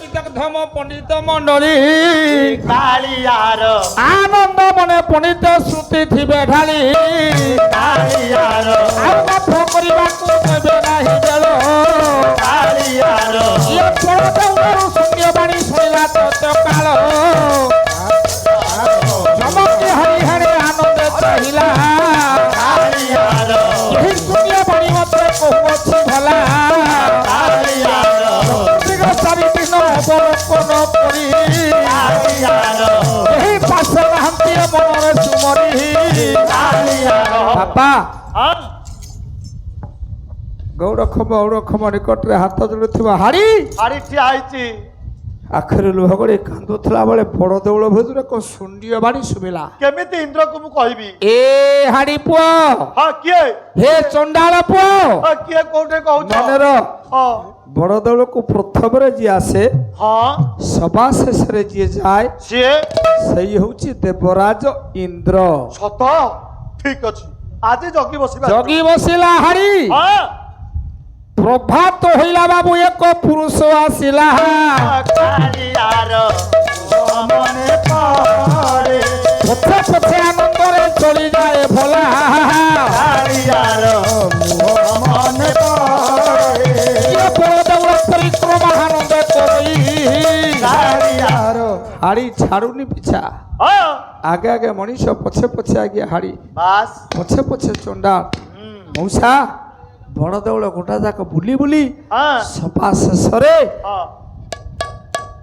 বিদগ্ধম পণ্ডিত মণ্ডলী কালিয়ার আনন্দ মনে পণ্ডিত শ্রুতি থিবে ঢালি কালিয়ার আর পাঠ করিবাকু দেবে নাহি বেল কালিয়ার ইয়ে পরদেউলରୁ ଶୂନ୍ୟବାଣୀ ଶୁଣିଲା ତତ କାଳ ଚମକି ହରିହରେ ଆନନ୍ଦ ଚାହିଁଲା କାଲିୟାର ଏହି ଶୂନ୍ୟବାଣୀ ମତେ କହୁଅଛି ଭଲା କାଲିୟାର ଦିଗ ଚାରି ଦିନ ଅବଲୋକନ କରି କାଲିୟାର ଏହି ପାଶ ନାହାନ୍ତି ମନରେ ସୁମରି କାଲିୟାର ବାପା ହଁ ଗୌରକ୍ଷମ ଔରକ୍ଷମ ନିକଟରେ ହାତ ଯୋଡୁଥିବା ହାରି ହାଡ଼ି ଠିଆ ହେଇଛି ଆଖିରେ ଲୁହ ଗଡ଼ି କାନ୍ଦୁଥିଲା ବେଳେ ବଡ଼ ଦେଉଳ ଭିତରେ ଏକ ଶୂନ୍ୟ ବାଣୀ ଶୁଭିଲା କେମିତି ଇନ୍ଦ୍ରକୁ ମୁଁ କହିବି ଏ ହାଡ଼ି ପୁଅ ହଁ କିଏ ହେ ଚଣ୍ଡାଳ ପୁଅ ହଁ କିଏ କୋଉଠି କହୁଛ ମନେର ହଁ ବଡ଼ ଦେଉଳକୁ ପ୍ରଥମରେ ଯିଏ ଆସେ ହଁ ସଭା ଶେଷରେ ଯିଏ ଯାଏ ସିଏ ସେଇ ହଉଛି ଦେବରାଜ ଇନ୍ଦ୍ର ସତ ଠିକ ଅଛି ଆଜି ଜଗି ବସିବା ଜଗି ବସିଲା ହାଡ଼ି ହଁ ପ୍ରଭାତ ହୋଇଲା ବାବୁ ଏକ ପୁରୁଷ ଆସିଲା କାଳିଆର ମନେ ପଡ଼େ ପଛେ ପଛେ ଆନନ୍ଦରେ ଚଳିଯାଏ ଭଲା କାଳିଆର ମନେ ପଡ଼େ ଇଏ ବଳଦେଉଳ ପରିକ୍ରମା ଆନନ୍ଦ କରି କାଳିଆର ହାଡ଼ି ଛାଡୁନି ପିଛା ହଁ ଆଗେ ଆଗେ ମଣିଷ ପଛେ ପଛେ ଆଜ୍ଞା ହାଡ଼ି ବାସ୍ ପଛେ ପଛେ ଚଣ୍ଡାଳ ମଉସା ବଡ଼ ଦେଉଳ ଗୋଟା ଯାକ ବୁଲି ବୁଲି ହଁ ସଭା ଶେଷରେ ହଁ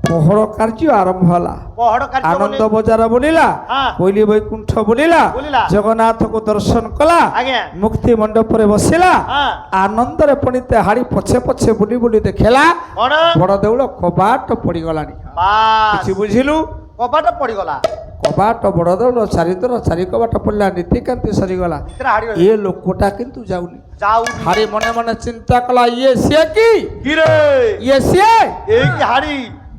ପହଳ କାର୍ଯ୍ୟ ଆରମ୍ଭ ହେଲା ପହଡ଼ କାର୍ଯ୍ୟ ଆନନ୍ଦ ବଜାର ବୁଲିଲା ହଁ। କୋଇଲି ବୈକୁଣ୍ଠ ବୁଲିଲା ବୁଲିଲା। ଜଗନ୍ନାଥକୁ ଦର୍ଶନ କଲା ଆଜ୍ଞା ମୁକ୍ତି ମଣ୍ଡପରେ ବସିଲା ହଁ ଆନନ୍ଦରେ ପଣିତେ ହାଡ଼ି ପଛେ ପଛେ ବୁଲି ବୁଲି ଦେଖିଲା କଣ ବଡ଼ ଦେଉଳ କବାଟ ପଡ଼ିଗଲାଣି ବାସ୍ କିଛି ବୁଝିଲୁ କବାଟ ପଡ଼ିଗଲା କବାଟ ବଡ଼ ଦେଉଳ ଚାରିଥର ଚାରି କବାଟ ପଡ଼ିଲା ନୀତିକାନ୍ତି ସରିଗଲା ଭିତରେ ହାଡ଼ି ଏ ଲୋକଟା କିନ୍ତୁ ଯାଉନି ଯାଉନି ହାଡ଼ି ମନେ ମନେ ଚିନ୍ତା କଲା ଇଏ ସିଏ କି କିରେ ଇଏ ସିଏ ଏଇକି ହାଡ଼ି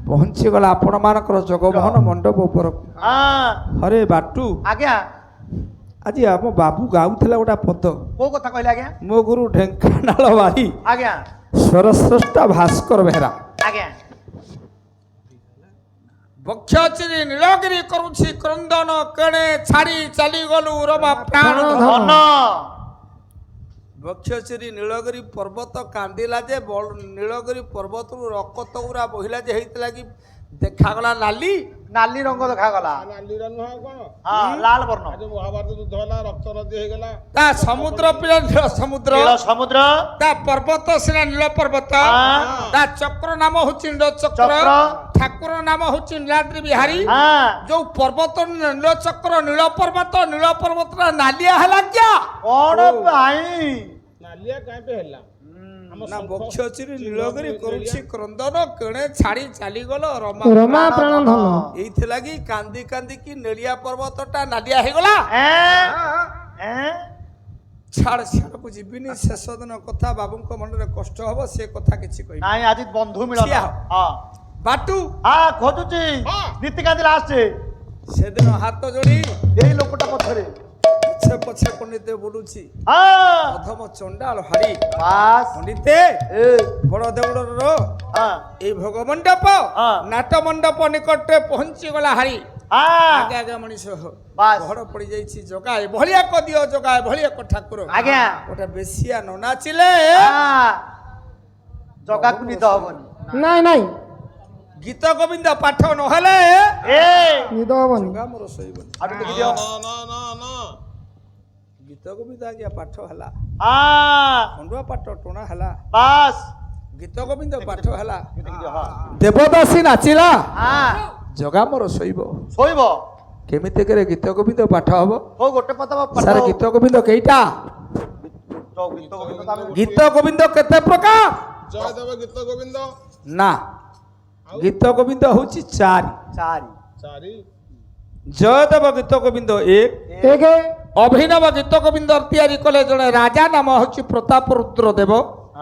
ପହଞ୍ଚିଗଲା ଆପଣମାନଙ୍କର ଜଗମୋହନ ମଣ୍ଡପ ଉପରକୁ ହଁ ହରେ ବାଟୁ ଆଜ୍ଞା ଆଜି ଆମ ବାବୁ ଗାଉଥିଲା ଗୋଟେ ପଦ କୋଉ କଥା କହିଲେ ଆଜ୍ଞା ମୋ ଗୁରୁ ଢେଙ୍କାନାଳ ବାରି ଆଜ୍ଞା ସ୍ୱରସ୍ରଷ୍ଟା ଭାସ୍କର ବେହେରା ଆଜ୍ଞା ବକ୍ଷଚିରି ନୀଳଗିରି କରୁଛି କ୍ରନ୍ଦନ କେଣେ ଛାଡ଼ି ଚାଲିଗଲୁ ରମା ପ୍ରାଣ ଧନ ବକ୍ଷଚିରି ନୀଳଗିରି ପର୍ବତ କାନ୍ଦିଲା ଯେ ନୀଳଗିରି ପର୍ବତରୁ ରକ୍ତ ଗୁରା ବହିଲା ଯେ ହେଇଥିଲା କି ଦେଖାଗଲା ନାଲି ନାଲି ରଙ୍ଗ ଦେଖାଗଲା ନାଲିର ନୁହଁ ଆଉ କଣ ହଁ ଲାଲ ବର୍ଣ୍ଣ ଆଜି ମହାଭାରତ ଯୁଦ୍ଧ ହେଲା ରକ୍ତ ନଦୀ ହେଇଗଲା ତା ସମୁଦ୍ର ପିଲା ନୀଳ ସମୁଦ୍ର ନୀଳ ସମୁଦ୍ର ତା ପର୍ବତ ସିନା ନୀଳ ପର୍ବତ ହଁ। ତା ଚକ୍ର ନାମ ହଉଛି ନୀଳ ଚକ୍ର ଚକ୍ର। ଠାକୁର ନାମ ହଉଛି ନୀଳାଦ୍ରି ବିହାରୀ ହଁ ଯୋଉ ପର୍ବତ ନୀଳ ଚକ୍ର ନୀଳ ପର୍ବତଟା ନାଲିଆ ହେଲା କ୍ୟା କଣ ପାଇଁ ନାଲିଆ କାହିଁ ପାଇଁ ହେଲା ଆମ ନା ଶଙ୍ଖ ବକ୍ଷଚିରି ଚିହ୍ନ ନୀଳଗିରି ବି କରୁଛି ନେଳିଆ। କ୍ରନ୍ଦନ କେଣେ ଛାଡ଼ି ଚାଲିଗଲ ରମା ରମା ପ୍ରାଣ ଧନ ଏଇଥିଲାଗି କାନ୍ଦି କାନ୍ଦିକି ନେଳିଆ ପର୍ବତଟା ନାଲିଆ ହେଇଗଲା ଏଁ? ଏଁ? ଛାଡ଼ ସିଆଡ଼କୁ ଯିବିନି ଶେଷ ଦିନ କଥା ବାବୁଙ୍କ ମନରେ କଷ୍ଟ ହବ ସେ କଥା କିଛି କହିବି ନାଇଁ ଆଜି ବନ୍ଧୁ ମିଳନ ଠିଆ। ହଁ ବାଟୁ ହଁ ଖୋଜୁଛି ହଁ। ନୀତିକାନ୍ତି ଲାଷ୍ଟ ସେଦିନ ହାତ ଯୋଡ଼ି ଏଇ ଲୋକଟା ପଛରେ ପଛେ ପଛେ ପଣ୍ଡିତେ ବୁଲୁଛି ହଁ ଅଧମ ଚଣ୍ଡାଳ ହାଡ଼ି ବାସ୍ ପଣ୍ଡିତେ ଏ ବଡ଼ ଦେଉଳର ହଁ ଏଇ ଭୋଗ ମଣ୍ଡପ ହଁ। ନାଟ ମଣ୍ଡପ ନିକଟରେ ପହଞ୍ଚିଗଲା ହାରି ହଁ ଆଗେ ଆଗେ ମଣିଷ ବାସ୍ ଘର ପଡ଼ିଯାଇଛି ଜଗା ଏଭଳି ଏକ ଦିଅ ଜଗା ଏଭଳି ଏକ ଠାକୁର ଆଜ୍ଞା ଗୋଟେ ବେଶିଆ ନ ନାଚିଲେ ହଁ। ଜଗାକୁ ନିଦ ହବନି ନାଇଁ ନାଇଁ ଗୀତ ଗୋବିନ୍ଦ ପାଠ ନହେଲେ ଏ ନିଦ ହବନି ଜଗା ମୋର ଶୋଇବନି ଆଉ ଟିକେ ଦିଅ ନା ଗୀତ ଗୋବିନ୍ଦ ଆଜ୍ଞା ପାଠ ହେଲା ହଁ ଖଣ୍ଡୁଆ ପାଠ ଟଣା ହେଲା ବାସ୍ ଗୀତ ଗୋବିନ୍ଦ ପାଠ ହେଲା ଟିକେ ଦିଅ ହଁ ଦେବଦାସୀ ନାଚିଲା ହଁ ଜଗା ମୋର ଶୋଇବ ଶୋଇବ କେମିତି କରି ଗୀତ ଗୋବିନ୍ଦ ପାଠ ହବ ହଉ ଗୋଟେ ପଦ ସାର୍ ଗୀତ ଗୋବିନ୍ଦ କେଇଟା ଗୀତ ଗୋବିନ୍ଦ କେତେ ପ୍ରକାର ଜୟଦେବ ଗୀତ ଗୋବିନ୍ଦ ନା ଗୀତ ଗୋବିନ୍ଦ ହଉଛି ଚାରି ଚାରି ଚାରି ଜୟଦେବ ଗୀତ ଗୋବିନ୍ଦ ଏକ ଅଭିନବ ଗୀତ ଗୋବିନ୍ଦ ତିଆରି କଲେ ଜଣେ ରାଜା ନାମ ହଉଛି ପ୍ରତାପ ରୁଦ୍ର ଦେବ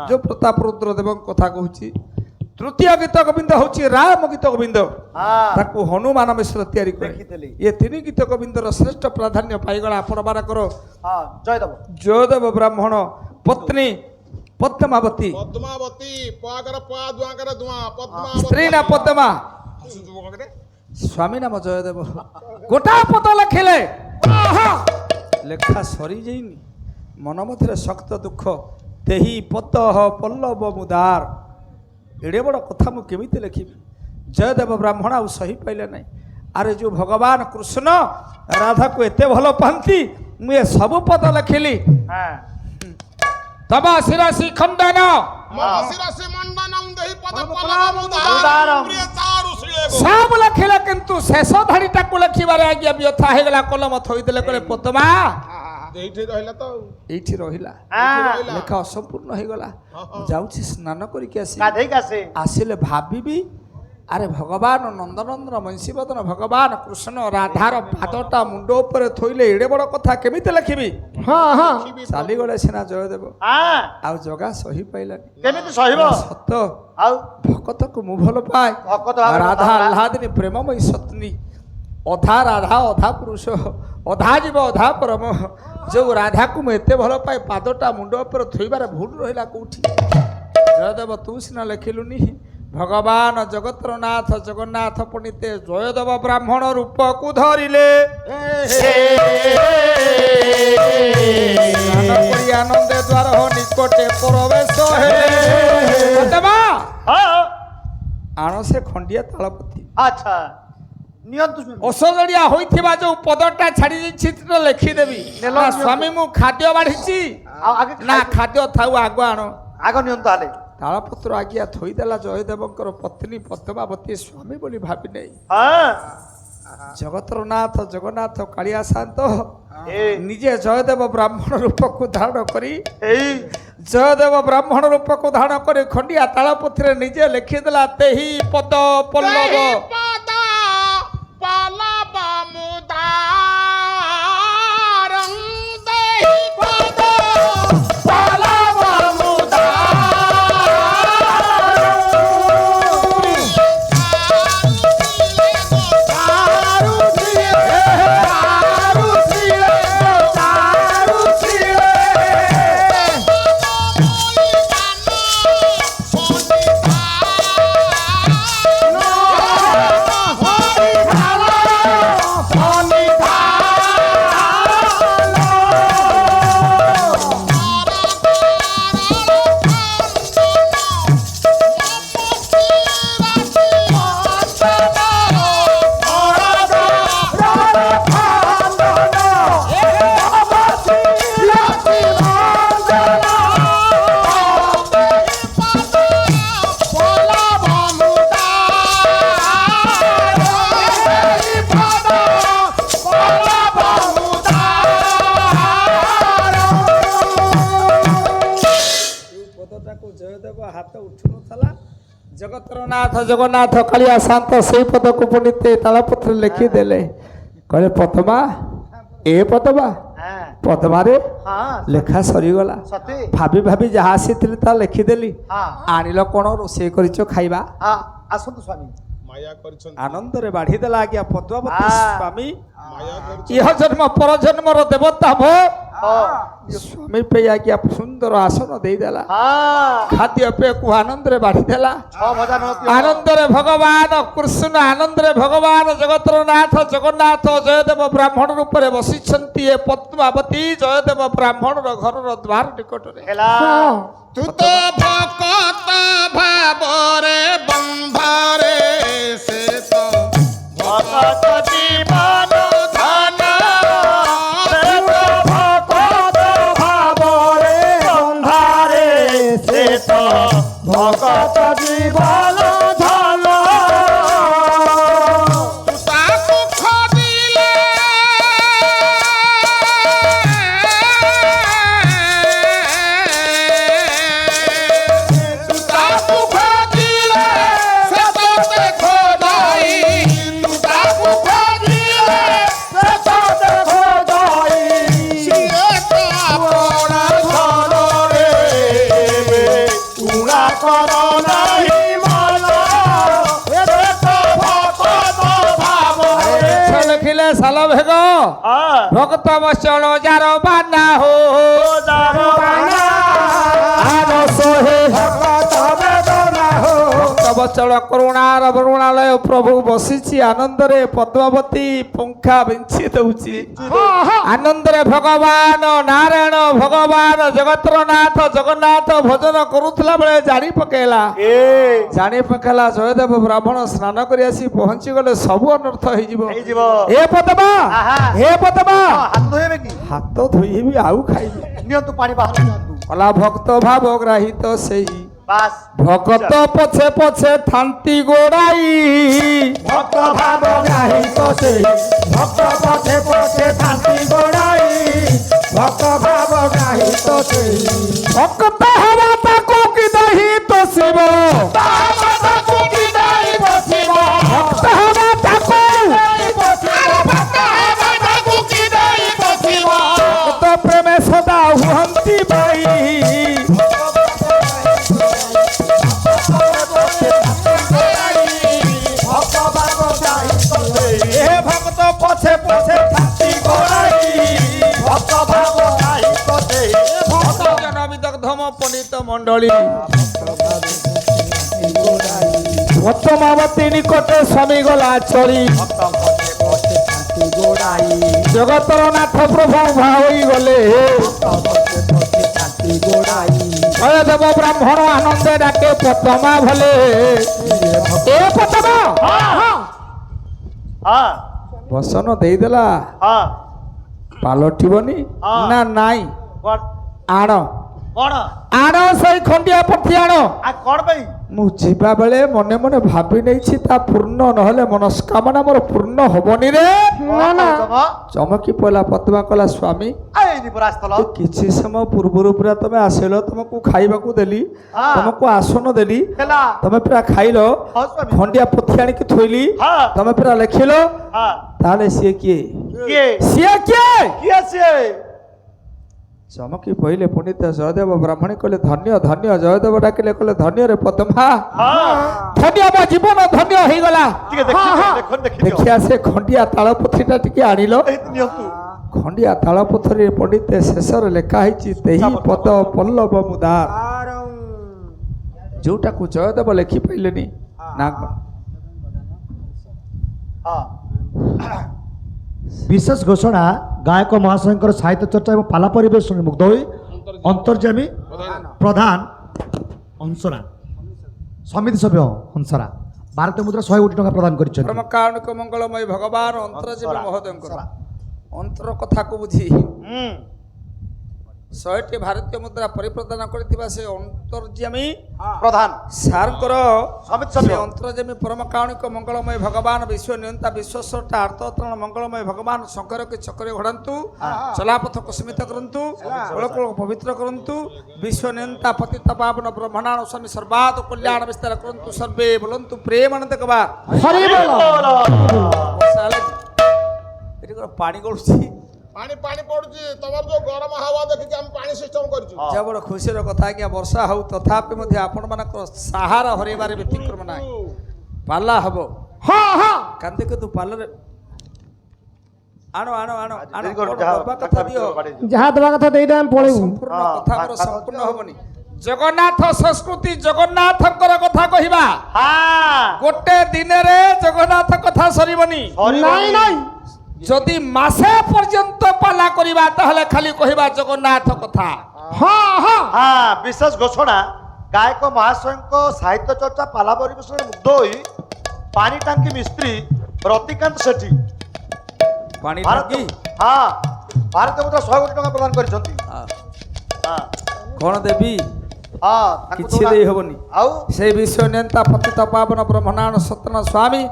ଯୋଉ ପ୍ରତାପ ରୁଦ୍ର ଦେବଙ୍କ କଥା କହୁଛି ତୃତୀୟ ଗୀତ ଗୋବିନ୍ଦ ହଉଛି ରାମ ଗୀତ ଗୋବିନ୍ଦ ହଁ ତାକୁ ହନୁମାନ ମିଶ୍ର ତିଆରି କଲେ ଦେଖିଥିଲି। ଏ ତିନି ଗୀତ ଗୋବିନ୍ଦର ଶ୍ରେଷ୍ଠ ପ୍ରାଧାନ୍ୟ ପାଇଗଲା ଆପଣ ମାନଙ୍କର ହଁ ଜୟଦେବ ଜୟଦେବ ବ୍ରାହ୍ମଣ ପତ୍ନୀ ପଦ୍ମାବତୀ ପଦ୍ମାବତୀ ପାକର ପା ଦୁଆଙ୍କର ଦୁଆ ପଦ୍ମାବତୀ ସ୍ତ୍ରୀ ନା ପଦ୍ମା ସ୍ୱାମୀ ନାମ ଜୟଦେବ ଗୋଟା ପଦ ଲେଖିଲେ ଲେଖା ସରିଯାଇନି ମନ ମଧ୍ୟରେ ଶକ୍ତ ଦୁଃଖ ତେହି ପଦ ପଲ୍ଲବ ମୁଦାର ଏଡ଼େ ବଡ଼ କଥା ମୁଁ କେମିତି ଲେଖିବି ଜୟଦେବ ବ୍ରାହ୍ମଣ ଆଉ ସହିପାରିଲେ ନାହିଁ ଆରେ ଯେଉଁ ଭଗବାନ କୃଷ୍ଣ ରାଧାକୁ ଏତେ ଭଲ ପାଆନ୍ତି ମୁଁ ଏ ସବୁ ପଦ ଲେଖିଲି ତମ ଶିରସି ଖଣ୍ଡନ ମହଶିରସି ମଣ୍ଡନଂ ଦେହି ପଦ ପଲମୁଦାରଂ ପ୍ରିୟ ଚାରୁ ଶିଳେବ ସବୁ ଲେଖିଲେ କିନ୍ତୁ ଶେଷ ଧାଡ଼ିଟାକୁ ଲେଖିବାରେ ଆଜ୍ଞା ବ୍ୟଥା ହେଇଗଲା କଲମ ଥୋଇଦେଲେ କହିଲେ ପଦ୍ମା ଏଇଠି ରହିଲା ତ ଆଉ ଏଇଠି ରହିଲା ଲେଖା ଅସମ୍ପୂର୍ଣ୍ଣ ହେଇଗଲା ଯାଉଛି ସ୍ନାନ କରିକି ଆସିବି ଗାଧେଇକି ଆସେ ଆସିଲେ ଭାବିବି ଆରେ ଭଗବାନ ନନ୍ଦନନ୍ଦନ ବଂଶୀବଦନ ଭଗବାନ କୃଷ୍ଣ ରାଧାର ପାଦଟା ମୁଣ୍ଡ ଉପରେ ଥୋଇଲେ ଏଡ଼େ ବଡ଼ କଥା କେମିତି ଲେଖିବି ହଁ ହଁ ଚାଲିଗଲେ ସିନା ଜୟଦେବ ଆଉ ଜଗା ସହିପାଇଲାନି କେମିତି ସହିବ ସତ ଆଉ ଭକତକୁ ମୁଁ ଭଲ ପାଏ ଭକତ ଭାବରେ ରାଧା ଭଲ ପାଏ। ଆହ୍ଲାଦିନୀ ପ୍ରେମମୟୀ ସତ୍ନୀ ଅଧା ରାଧା ଅଧା ପୁରୁଷ ଅଧା ଜୀବ ଅଧା ପରମ ଯୋଉ ରାଧାକୁ ମୁଁ ଏତେ ଭଲ ପାଏ ପାଦଟା ମୁଣ୍ଡ ଉପରେ ଥୋଇବାରେ ଭୁଲ ରହିଲା କୋଉଠି ଜୟଦେବ ତୁ ସିନା ଲେଖିଲୁନି ଭଗବାନ ଜଗତର ନାଥ ଜଗନ୍ନାଥ ପଣ୍ଡିତେ ଜୟଦେବ ବ୍ରାହ୍ମଣ ରୂପକୁ ଧରିଲେ ସ୍ନାନ କରି ଆନନ୍ଦେ ଦ୍ୱାର ନିକଟେ ପ୍ରବେଶ ହେଲେ ଆଣ ସେ ଖଣ୍ଡିଆ ତାଳପତି ଆଚ୍ଛା ନିଅନ୍ତୁ ସ୍ୱାମୀ। ଅସଜଡ଼ିଆ ହୋଇଥିବା ଯୋଉ ପଦଟା ଛାଡ଼ି ଦେଇଛି ସେଟା ଲେଖିଦେବି ନା ସ୍ୱାମୀ ମୁଁ ଖାଦ୍ୟ ବାଢ଼ିଛି ଆଉ ଆଗେ ନା ଖାଦ୍ୟ ଥାଉ ଆଗ ଆଣ ଆଗ ନିଅନ୍ତୁ ତାହେଲେ ତାଳପତ୍ର ଆଜ୍ଞା ଥୋଇଦେଲା ଜୟଦେବଙ୍କର ପତ୍ନୀ ପଦ୍ମାବତୀ ସ୍ୱାମୀ ବୋଲି ଭାବି ନେଇ ଜଗତର ନାଥ ଜଗନ୍ନାଥ କାଳିଆ ଶାନ୍ତ ନିଜେ ଜୟଦେବ ବ୍ରାହ୍ମଣ ରୂପକୁ ଧାରଣ କରି ଏଇ ଜୟଦେବ ବ୍ରାହ୍ମଣ ରୂପକୁ ଧାରଣ କରି ଖଣ୍ଡିଆ ତାଳପତ୍ରରେ ନିଜେ ଲେଖିଦେଲା ତେହି ପଦ ପଲ୍ଲବ ପଦ ପଲମୁଦାରଂ ଦେହି ପଦ ଜଗତର ନାଥ ଜଗନ୍ନାଥ କାଳିଆ ଶାନ୍ତ ସେଇ ପଦକୁ ପଣ୍ଡିତେ ତାଳପତ୍ର ଲେଖିଦେଲେ କହିଲେ ପଦ୍ମା ଏ ପଦ୍ମା ପଦ୍ମାରେ ଲେଖା ସରିଗଲା ସତେ ଭାବି ଭାବି ଯାହା ଆସିଥିଲି ତା ଲେଖିଦେଲି ହଁ ଆଣିଲ କଣ ରୋଷେଇ କରିଛ ଖାଇବା ଆସନ୍ତୁ ସ୍ୱାମୀ ମାୟା କରିଛନ୍ତି ଆନନ୍ଦରେ ବାଢିଦେଲା ଆଜ୍ଞା ପଦ୍ମାବତୀ ସ୍ୱାମୀ ମାୟା କରିଛନ୍ତି ଇହ ଜନ୍ମ ପର ଜନ୍ମର ଦେବତା ଭ ହଁ ସ୍ୱାମୀ ପାଇଁ ଆଜ୍ଞା ସୁନ୍ଦର ଆସନ ଦେଇଦେଲା ହଁ ଖାଦ୍ୟ ପେୟକୁ ଆନନ୍ଦରେ ବାଢିଦେଲା ଛଅ ଭଜା ନଅତି ଆନନ୍ଦରେ ଭଗବାନ କୃଷ୍ଣ ଆନନ୍ଦରେ ଭଗବାନ ଜଗତର ନାଥ ଜଗନ୍ନାଥ ଜୟଦେବ ବ୍ରାହ୍ମଣ ରୂପରେ ବସିଛନ୍ତି ଏ ପଦ୍ମାବତୀ ଜୟଦେବ ବ୍ରାହ୍ମଣର ଘରର ଦ୍ୱାର ନିକଟରେ ହେଲା ହଁ ତୁ ତ ଭକତ ଭାବରେ ବନ୍ଧରେ ସେ ତ ଭକତ ଜୀବନ ଧନ ଭକତ ଭାବରେ ବନ୍ଧାରେ ସେ ତ ଭକତ ଜୀବନ ଧନ ତାକୁ ଖୋଜିଲେ ତାକୁ ଖୋଜିଲେ ସେ ତତେ ଖୋଜାଇ ତାକୁ ଖୋଜିଲେ ସେ ତତେ ଖୋଜାଇ ସିଏ ତ ଆପଣା ଧନରେ ଉଣା କର ନାହିଁ ମନ ସେ ତ ଭକତ ଭାବରେ ଲେଖିଲେ ସାଲ ଭେଗ ଭକ୍ତ ବଚଳ ଯାର ବାନା ହୋ ଯାର ବାନା ଆର ଅଚଳ କରୁଣାର ବରୁଣାଳୟ ପ୍ରଭୁ ବସିଛି ଆନନ୍ଦରେ ପଦ୍ମାବତୀ ପଙ୍ଖା ବିଞ୍ଚି ଦଉଛି ଆନନ୍ଦରେ ଭଗବାନ ନାରାୟଣ ଭଗବାନ ଜଗତର ନାଥ ଜଗନ୍ନାଥ ଭଜନ କରୁଥିଲା ବେଳେ ଜାଣି ପକେଇଲା ଜୟଦେବ ବ୍ରାହ୍ମଣ ସ୍ନାନ କରି ଆସି ପହଞ୍ଚି ଗଲେ ସବୁ ଅନର୍ଥ ହେଇଯିବ ଏ ପଦ୍ମା ହେ ପଦ୍ମା ହାତ ଧୋଇବେ କି? ହାତ ଧୋଇବି ଆଉ ଖାଇବି ନିଅନ୍ତୁ ପାଣି ବାହାରୁ ନିଅନ୍ତୁ। କଲା ଭକ୍ତ ଭାବ ଗ୍ରାହିତ ସେଇ ବାସ୍ ভগত পছে পছে থান্তি গোড়াই ভক্ত ভাব গ্রাহিত সেই ভক্ত পথে পথে থাকি গোড়াই ভক্ত ভাব গ্রাহিত সেই ভক্ত হওয়া তাকু কি দহি তো শিব ভক্ত হওয়া তাকু ভক্ত প্রেমে সদা হুহন্তি বাই ভক্ত পথে পথে থাকি গোড়াই ভক্ত ভাব গ্রাহিত সেই ভক্ত জন বিদগ্ধম পণ্ডিত মণ্ডলী ভক্তমাবতী নিকটে স্বামী গলা চলি ভক্ত পথে পথে থাকি গোড়াই জগতর নাথ প্রভু ভাই গলে পথে পথে থাকি গোড়াই জয়দেব ব্রাহ্মণ আনন্দে ডাকে পদ্মা ভলে এ পদ্মা হ্যাঁ বসন ଦେଇଦେଲା হ্যাঁ ପାଲଟିବନି ହଁ। ନା ନାଇଁ କଣ ଆଣ କଣ ଆଣ ସେଇ ଖଣ୍ଡିଆ ପଠି ଆଣ ଆ କଣ ପାଇଁ ମୁଁ ଯିବା ବେଳେ ମନେ ମନେ ଭାବି ନେଇଛି ତା ପୂର୍ଣ୍ଣ ନହେଲେ ମନସ୍କାମନା ମୋର ପୂର୍ଣ୍ଣ ହବନି ରେ ନା ନା ଚମକି ପଇଲା ପଦ୍ମା କଲା ସ୍ୱାମୀ ଏଇନି ପୁରା ଆସିଥିଲ ଏ କିଛି ସମୟ ପୂର୍ବରୁ ପୁରା ତମେ ଆସିଲ ତମକୁ ଖାଇବାକୁ ଦେଲି ହଁ। ତମକୁ ଆସନ ଦେଲି ହେଲା ତମେ ପୁରା ଖାଇଲ ହଁ ସ୍ୱାମୀ ଖଣ୍ଡିଆ ପୋଥି ଆଣିକି ଥୋଇଲି ହଁ। ତମେ ପୁରା ଲେଖିଲ ହଁ ତାହେଲେ ସିଏ କିଏ କିଏ ସିଏ କିଏ କିଏ ସିଏ ଚମକି ପଇଲେ ପଣ୍ଡିତ ଜୟଦେବ ବ୍ରାହ୍ମଣୀ କହିଲେ ଧନ୍ୟ ଧନ୍ୟ ଜୟଦେବ ଡାକିଲେ କହିଲେ ଧନ୍ୟ ରେ ପଦ୍ମା ହଁ ଧନ୍ୟ ମୋ ଜୀବନ ଧନ୍ୟ ହେଇଗଲା ଟିକେ ଦେଖି ଦେଖି ଦେଖିଆ ସେ ଖଣ୍ଡିଆ ତାଳପତ୍ରୀଟା ଟିକେ ଆଣିଲ ନିଅନ୍ତୁ ଖଣ୍ଡିଆ ତାଳପତ୍ରୀରେ ପଣ୍ଡିତ ଶେଷରେ ଲେଖା ହେଇଛି ତେହି ପଦ ପଲ୍ଲବ ମୁଦାର ଯୋଉଟାକୁ ଜୟଦେବ ଲେଖି ପାଇଲେନି ନା କଣ ହଁ विशेष घोषणा गायक महाशयଙ୍କର ସାହିତ୍ୟ ଚର୍ଚ୍ଚା ଏବଂ ପାଲା ପରିବେଷଣରେ ମୁଗ୍ଧ ହୋଇ ଅନ୍ତର୍ଯାମୀ ପ୍ରଧାନ ହଂସରା ସମିତି ସଭ୍ୟ ହଂସରା ଭାରତୀୟ ମୁଦ୍ରା 100 କୋଟି ଟଙ୍କା ପ୍ରଦାନ କରିଛନ୍ତି ପରମ କାରୁଣିକ ମଙ୍ଗଳମୟ ଭଗବାନ ଅନ୍ତର୍ଜୀବୀ ମହୋଦୟଙ୍କର ଅନ୍ତର କଥାକୁ ବୁଝି 100ଟି ଭାରତୀୟ ମୁଦ୍ରା ପରିପ୍ରଦାନ କରିଥିବା ସେ ଅନ୍ତର୍ଯାମୀ ପ୍ରଧାନ ସାରଙ୍କର ସମିତି ସେ ସଭ୍ୟ ଅନ୍ତର୍ଯାମୀ ପରମ କାରୁଣିକ ମଙ୍ଗଳମୟ ଭଗବାନ ବିଶ୍ୱ ନିୟନ୍ତା ବିଶ୍ୱସ୍ରଷ୍ଟା ଆର୍ତ୍ତତ୍ରଣ ମଙ୍ଗଳମୟ ଭଗବାନ ଶଙ୍କରକେ ଚକ୍ରରେ ଘୋଡ଼ାନ୍ତୁ ଚଲାପଥ କୁସ୍ମିତ କରନ୍ତୁ କୁଳକୁଳ ପବିତ୍ର କରନ୍ତୁ ବିଶ୍ୱ ନିୟନ୍ତା ପତିତ ପାବନ ବ୍ରହ୍ମଣାଣ ସ୍ୱାମୀ ସର୍ବାତ କଲ୍ୟାଣ ବିସ୍ତାର କରନ୍ତୁ ସର୍ବେ ବୋଲନ୍ତୁ ପ୍ରେମାନନ୍ଦ କବାର ହରି ବୋଲ ବର୍ଷା ହେଲା କି? ଏଠି କ'ଣ ପାଣି ଗଳୁଛି ପାଣି ପାଣି ପଡୁଛି ତମର ଯୋଉ ଗରମ ହାୱା ଦେଖିକି ଆମେ ପାଣି ସିଷ୍ଟମ କରିଛୁ ଯା ବଡ଼ ଖୁସିର କଥା ଆଜ୍ଞା ବର୍ଷା ହଉ ତଥାପି ମଧ୍ୟ ଆପଣମାନଙ୍କର ସାହାରା ହରେଇବାରେ ବ୍ୟତିକ୍ରମ ନାହିଁ ପାଲା ହବ ହଁ ହଁ କାନ୍ଦି କିନ୍ତୁ ପାଲରେ ଆଣ ଆଣ ଆଣ ଆଣ ଦେରି କର, କ'ଣ ଯାହା ଦବା କଥା ଦିଅ ଯାହା ଦେବା କଥା ଦେଇଦେ ଆମେ ପଳେଇବୁ ସମ୍ପୂର୍ଣ୍ଣ କଥା ଆମର ସମ୍ପୂର୍ଣ୍ଣ ହବନି ଜଗନ୍ନାଥ ସଂସ୍କୃତି ଜଗନ୍ନାଥଙ୍କର କଥା କହିବା ଗୋଟେ ଦିନରେ ଜଗନ୍ନାଥ କଥା ସରିବନି ନାଇଁ ନାଇଁ ଯଦି ମାସେ ପର୍ଯ୍ୟନ୍ତ ପାଲା କରିବା ତାହେଲେ ଖାଲି କହିବା ଜଗନ୍ନାଥ କଥା ହଁ ହଁ ହଁ ବିଶେଷ ଘୋଷଣା ଗାୟକ ମହାଶୟଙ୍କ ସାହିତ୍ୟ ଚର୍ଚ୍ଚା ପାଲା ପରିବେଷଣରେ ମୁଗ୍ଧ ହୋଇ ପାଣି ଟାଙ୍କି ମିସ୍ତ୍ରୀ ରତିକାନ୍ତ ସେଠୀ ପାଣି ଭାରତ ଟାଙ୍କି ହଁ ଭାରତୀୟ ମୁଦ୍ରା 100 କୋଟି ଟଙ୍କା ପ୍ରଦାନ କରିଛନ୍ତି ହଁ। ହଁ କ'ଣ ଦେବି ହଁ ତାଙ୍କୁ କିଛି ଦଉନା। ଦେଇ ହବନି ଆଉ সেই বিশ্ব নেতা পতিত পাবন ব্রহ্মণাণ সত্যন স্বামী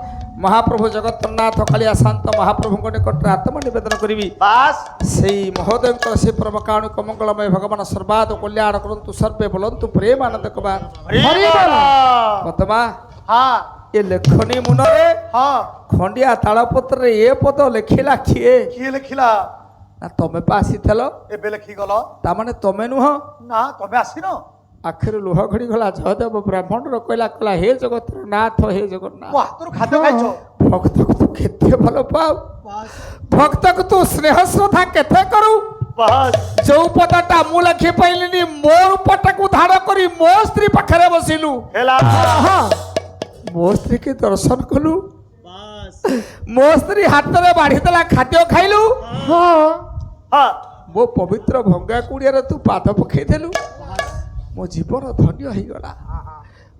মহাপ্রভু জগন্নাথ কালিয়া শান্ত মহাপ্রভুঙ্ নিকটরে আত্ম নিবেদন করিবি বাস সেই মহোদয়ঙ্কর সেই পরম কারণিক মঙ্গলময় ভগবান সর্বাদ কল্যাণ করন্তু সর্বে বলন্তু প্রেম আনন্দ কবার হরি বল পদ্মা হ্যাঁ এ লেখনী মুନରେ হ্যাঁ খଣ୍ଡିଆ ତାଳପତ୍ରରେ ଏ ପଦ ଲେଖିଲା କିଏ କିଏ ଲେଖିଲା ନା ତମେ ପା ଆସିଥିଲ ଏବେ ଲେଖିଗଲ ତାମାନେ ତମେ ନୁହଁ ନା ତମେ ଆସିନ ଆଖିରୁ ଲୁହ ଘଡ଼ି ଗଲା ଜୟଦେବ ବ୍ରାହ୍ମଣର କହିଲା ହେ ଜଗତର ନାଥ ହେ ଜଗନ୍ନାଥ ମୋ ହାତରୁ ଖାଦ୍ୟ ଖାଇଛ ଭକ୍ତକୁ ତୁ କେତେ ଭଲ ପାଉ ଭକ୍ତକୁ ତୁ ସ୍ନେହ ଶ୍ରଦ୍ଧା କେତେ କରୁ ବାସ୍ ଯୋଉ ପଦଟା ମୁଁ ଲେଖି ପାଇଲିନି ମୋ ରୂପଟାକୁ ଧାର କରି ମୋ ସ୍ତ୍ରୀ ପାଖରେ ବସିଲୁ ହେଲା ମୋ ସ୍ତ୍ରୀକି ଦର୍ଶନ କଲୁ, ମୋ ସ୍ତ୍ରୀ ହାତରେ ବାଢିଦେଲା ଖାଦ୍ୟ ଖାଇଲୁ, ହଁ ହଁ ମୋ ପବିତ୍ର ଭଙ୍ଗା କୁଡ଼ିଆରେ ତୁ ପାଦ ପକେଇଦେଲୁ, ମୋ ଜୀବନ ଧନ୍ୟ ହେଇଗଲା,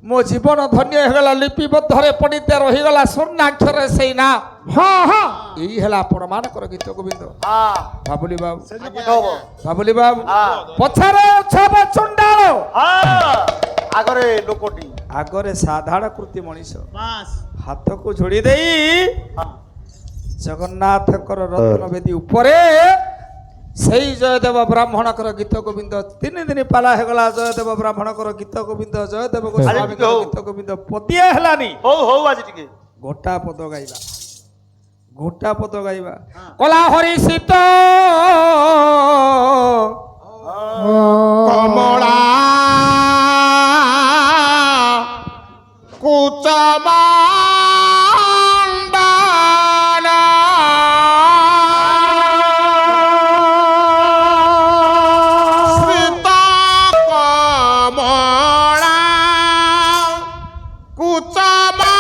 ମୋ ଜୀବନ ଧନ୍ୟ ହେଇଗଲା। ଲିପିବଦ୍ଧରେ ପଣ୍ଡିତ ରହିଗଲା ସ୍ୱର୍ଣ୍ଣାକ୍ଷରରେ ସେଇ ନା। ହଁ ହଁ ଏଇ ହେଲା ଆପଣମାନଙ୍କର ଗୀତ ଗୋବିନ୍ଦ। ହଁ ବାବୁଲି ବାବୁ, ହବ ବାବୁଲି ବାବୁ, ହଁ ପଛରେ ଛବ ଚଣ୍ଡାଳ, ହଁ ଆଗରେ ଲୋକଟି ଆଗରେ ସାଧାରଣ କୃତି ମଣିଷ। ହାତକୁ ଯୋଡ଼ି ଦେଇ ଜଗନ୍ନାଥଙ୍କର ରତ୍ନ ବେଦୀ ଉପରେ ସେଇ ଜୟଦେବ ବ୍ରାହ୍ମଣଙ୍କର ଗୀତ ଗୋବିନ୍ଦ 3 ଦିନ ପାଲା ହେଇଗଲା। ଜୟଦେବ ବ୍ରାହ୍ମଣଙ୍କର ଗୀତ ଗୋବିନ୍ଦ, ଜୟଦେବ ଗୋସ୍ୱାମୀଙ୍କର ଗୀତ ଗୋବିନ୍ଦ ପଦିଏ ହେଲାନି। ହଉ ହଉ ଆଜି ଟିକେ ଗୋଟା ପଦ ଗାଇବା, ଗୋଟା ପଦ ଗାଇବା। କଲା ହରି ସୀତ କମଳା କୁଚମାଣ୍ଡାନା ଶ୍ରୀତ କମଳା କୁଚମାଣ୍ଡାନା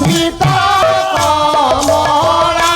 ଶ୍ରୀତ କମଳା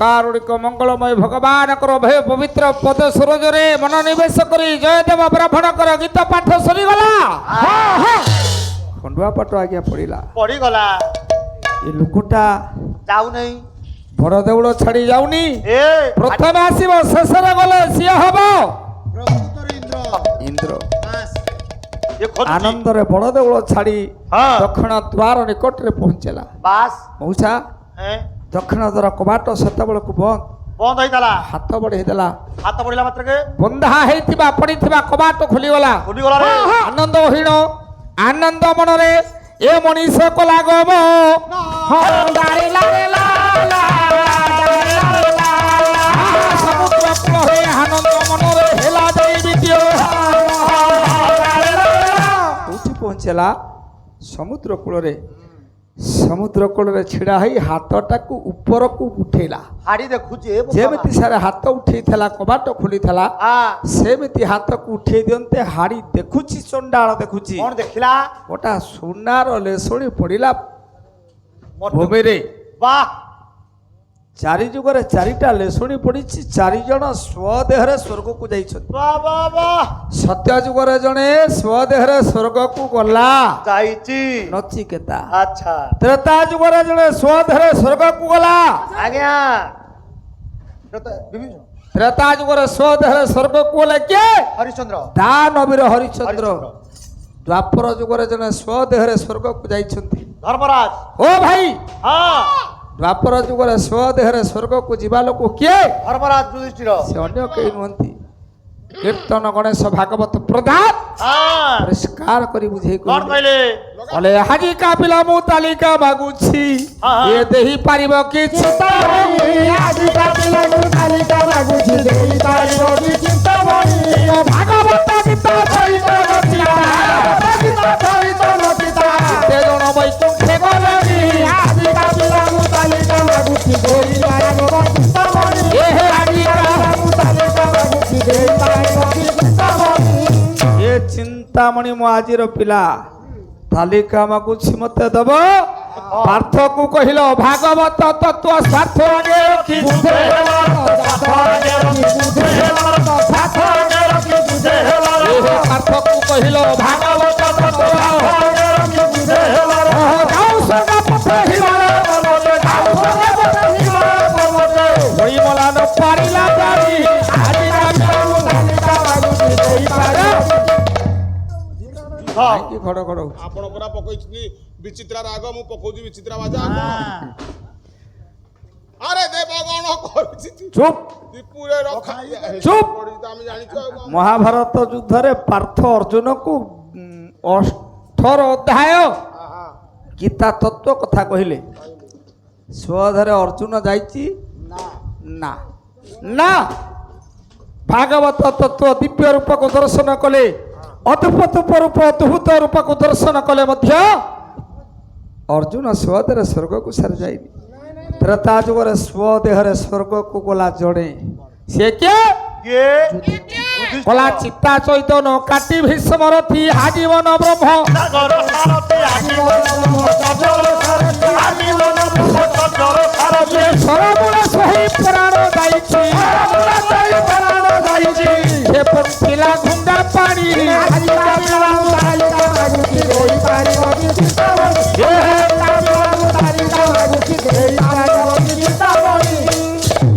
କାରୁଣିକ ମଙ୍ଗଳମୟ ଭଗବାନଙ୍କର ଭୟ ପବିତ୍ର ପଦ ସରୋଜରେ ମନୋନିବେଶ କରି ଜୟଦେବ ବ୍ରାହ୍ମଣଙ୍କର ଗୀତ ପାଠ ସରିଗଲା। ଖଣ୍ଡୁଆ ପାଠ ଆଜ୍ଞା ପଡ଼ିଲା, ପଡ଼ିଗଲା। ଏ ଲୋକଟା ଯାଉନାହିଁ, ବଡ଼ ଦେଉଳ ଛାଡ଼ି ଯାଉନି। ଏ ପ୍ରଥମେ ଆସିବ, ଶେଷରେ ଗଲେ ସିଏ ହବ ଇନ୍ଦ୍ର। ଏ ଖୋଜୁଛି। ଆନନ୍ଦରେ ବଡ଼ ଦେଉଳ ଛାଡ଼ି ହଁ। ଦକ୍ଷିଣ ଦ୍ୱାର ନିକଟରେ ପହଞ୍ଚିଲା। ବାସ୍ ମଉସା ଏ ଦକ୍ଷିଣ ଦ୍ୱାର କବାଟ ସେତେବେଳକୁ ବନ୍ଦ ବନ୍ଦ ହେଇଥିଲା। ହାତ ବଢ଼େଇଦେଲା। ହାତ ପଡ଼ିଲା ମାତ୍ରକେ ବନ୍ଧା ହେଇଥିବା ପଡ଼ିଥିବା କବାଟ ଖୋଲିଗଲା। ଖୋଲିଗଲା ରେ। ଆନନ୍ଦ ହୀନ ଆନନ୍ଦ ମନରେ ଏ ମଣିଷ କଲା ଗବ ସମୁଦ୍ର କୂଳରେ ଆନନ୍ଦ ମନରେ ହେଲା ଦେଇ ବିଦ୍ୟ କୋଉଠି ପହଞ୍ଚିଲା? ସମୁଦ୍ର କୂଳରେ। ସମୁଦ୍ର କୂଳରେ ଛିଡ଼ା ହେଇ ହାତଟାକୁ ଉପରକୁ ଉଠେଇଲା। ହାଡ଼ି ଦେଖୁଛି ଏ ବୋପା ଯେମିତି ସାରା ହାତ ଉଠେଇଥିଲା କବାଟ ଖୋଲିଥିଲା, ମା। ସେମିତି ହାତକୁ ଉଠେଇ ଦିଅନ୍ତେ ହାଡ଼ି ଦେଖୁଛି, ଚଣ୍ଡାଳ ଦେଖୁଛି। କଣ ଦେଖିଲା? ଗୋଟା ସୁନାର ଲେଶୁଣି ପଡ଼ିଲା ମୋର ଭୂମିରେ। ବାଃ ଚାରି ଯୁଗରେ ଚାରିଟା ଲେଶୁଣି ପଡ଼ିଛି, 4 ଜଣ ସ୍ୱଦେହରେ ସ୍ୱର୍ଗକୁ ଯାଇଛନ୍ତି। ବାଃ ବାଃ ବାଃ ସତ୍ୟ ଯୁଗରେ ଜଣେ ସ୍ୱଦେହରେ ସ୍ୱର୍ଗକୁ ଗଲା, ଯାଇଛି ନଚିକେତା। ଆଚ୍ଛା ତ୍ରେତା ଯୁଗରେ ଜଣେ ସ୍ୱଦେହରେ ସ୍ୱର୍ଗକୁ ଗଲା, ଆଜ୍ଞା ତ୍ରେତା ଯୁଗରେ ସ୍ୱଦେହରେ ସ୍ୱର୍ଗକୁ ଗଲେ କିଏ? ହରିଶ୍ଚନ୍ଦ୍ର ଦାନବୀର ହରିଶ୍ଚନ୍ଦ୍ର। ଦ୍ୱାପର ଯୁଗରେ ଜଣେ ସ୍ୱଦେହରେ ସ୍ୱର୍ଗକୁ ଯାଇଛନ୍ତି। ଧର୍ମରାଜ ଓ ଭାଇ, ହଁ ଦ୍ୱାପର ଯୁଗରେ ସ୍ୱଦେହରେ ସ୍ୱର୍ଗକୁ ଯିବା ଲୋକ କିଏ? ଧର୍ମରାଜ ଯୁଧିଷ୍ଠିର ସେ ଅନ୍ୟ କେହି ନୁହନ୍ତି, କୀର୍ତ୍ତନ ଗଣେଶ ଭାଗବତ ପ୍ରଧାନ। ହଁ ପରିଷ୍କାର କରି ବୁଝେଇ କଣ କହିଲେ? କହିଲେ ହାଜିକା ପିଲା ମୁଁ ତାଲିକା ମାଗୁଛି, ହଁ। ଏ ଦେଇ ପାରିବ କି? ଭାଗବତ ଗୀତ ସହିତ ନଚିତା, କେତେ ଜଣ ବୈକୁଣ୍ଠେ ଗଲେଣି, ଏ ହେ ଏ ଚିନ୍ତାମଣି ମୋ ଆଜିର ପିଲା ତାଲିକା ମାଗୁଛି ମତେ ଦବ। ପାର୍ଥକୁ କହିଲ ଭାଗବତ ତତ୍ଵ ସ୍ୱାର୍ଥ ଆଗେ ରଖି ପାର୍ଥକୁ କହିଲ ଭାଗବତ ମଲାନ ପାରିଲା ଘଡ ଘଡ ଆପଣ ପରା ପକେଇଛନ୍ତି ବିଚିତ୍ରା ରାଗ, ମୁଁ ପକଉଛି ବିଚିତ୍ରା ବାଜା। ଆରେ ଦେବ ଗଣ କରୁଛି ଚୁପ୍ ଦୀପୁରେ ରଖା ଚୁପ୍। ଆମେ ଜାଣିଛୁ ଆଉ କଣ। ମହାଭାରତ ଯୁଦ୍ଧରେ ପାର୍ଥ ଅର୍ଜୁନକୁ 18 ଅଧ୍ୟାୟ ଗୀତା ତତ୍ଵ କଥା କହିଲେ। ସ୍ୱଧରେ ଅର୍ଜୁନ ଯାଇଛି ନା ନା, ଭାଗବତ ତତ୍ଵ ଦିବ୍ୟ ରୂପକୁ ଦର୍ଶନ କଲେ, ଅଦ୍ଭୁତ ରୂପ ଅଦ୍ଭୁତ ରୂପକୁ ଦର୍ଶନ କଲେ ମଧ୍ୟ ଅର୍ଜୁନ ସ୍ୱଦେହରେ ସ୍ୱର୍ଗକୁ ସାରି ଯାଇନି। ତ୍ରେତା ଯୁଗରେ ସ୍ୱଦେହରେ ସ୍ୱର୍ଗକୁ ଗଲା ଜଣେ, ସେ କିଏ? କଲା ଚିତା ଚୈତନ କାଟି ଭୀଷ୍ମରଥି ଆଜୀବନ ବ୍ରହ୍ମ ସରମୂଳ ସହି ପୁରାଣ ଯାଇଛି, ସେ ପିଲା ଗୁଣ୍ଡା ପାଣି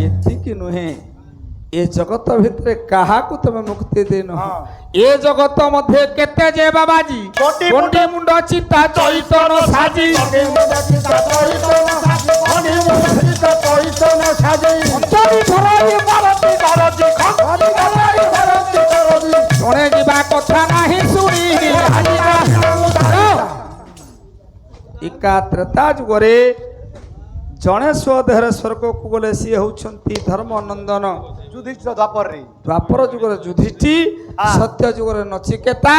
ଏତିକି ନୁହେଁ, ଏ ଜଗତ ଭିତରେ କାହାକୁ ତମେ ମୁକ୍ତି ଦେଇନ। ଏ ଜଗତ ମଧ୍ୟରେ କେତେ ଯେ ବାବାଜୀ, ଗଣ୍ଡି ମୁଣ୍ଡ ଚିତା ଚୈତନ ସାଜି ଜଣେ ଯିବା କଥା ନାହିଁ ଶୁଣି। ଏକା ତ୍ରେତା ଯୁଗରେ ଜଣେ ସ୍ୱଦେହରେ ସ୍ୱର୍ଗକୁ ଗଲେ ସିଏ ହେଉଛନ୍ତି ଧର୍ମନନ୍ଦନ ଯୁଧିଷ୍ଠିର ଦ୍ୱାପରରେ। ଦ୍ୱାପର ଯୁଗରେ ଯୁଧିଷ୍ଠି, ସତ୍ୟ ଯୁଗରେ ନଚିକେତା,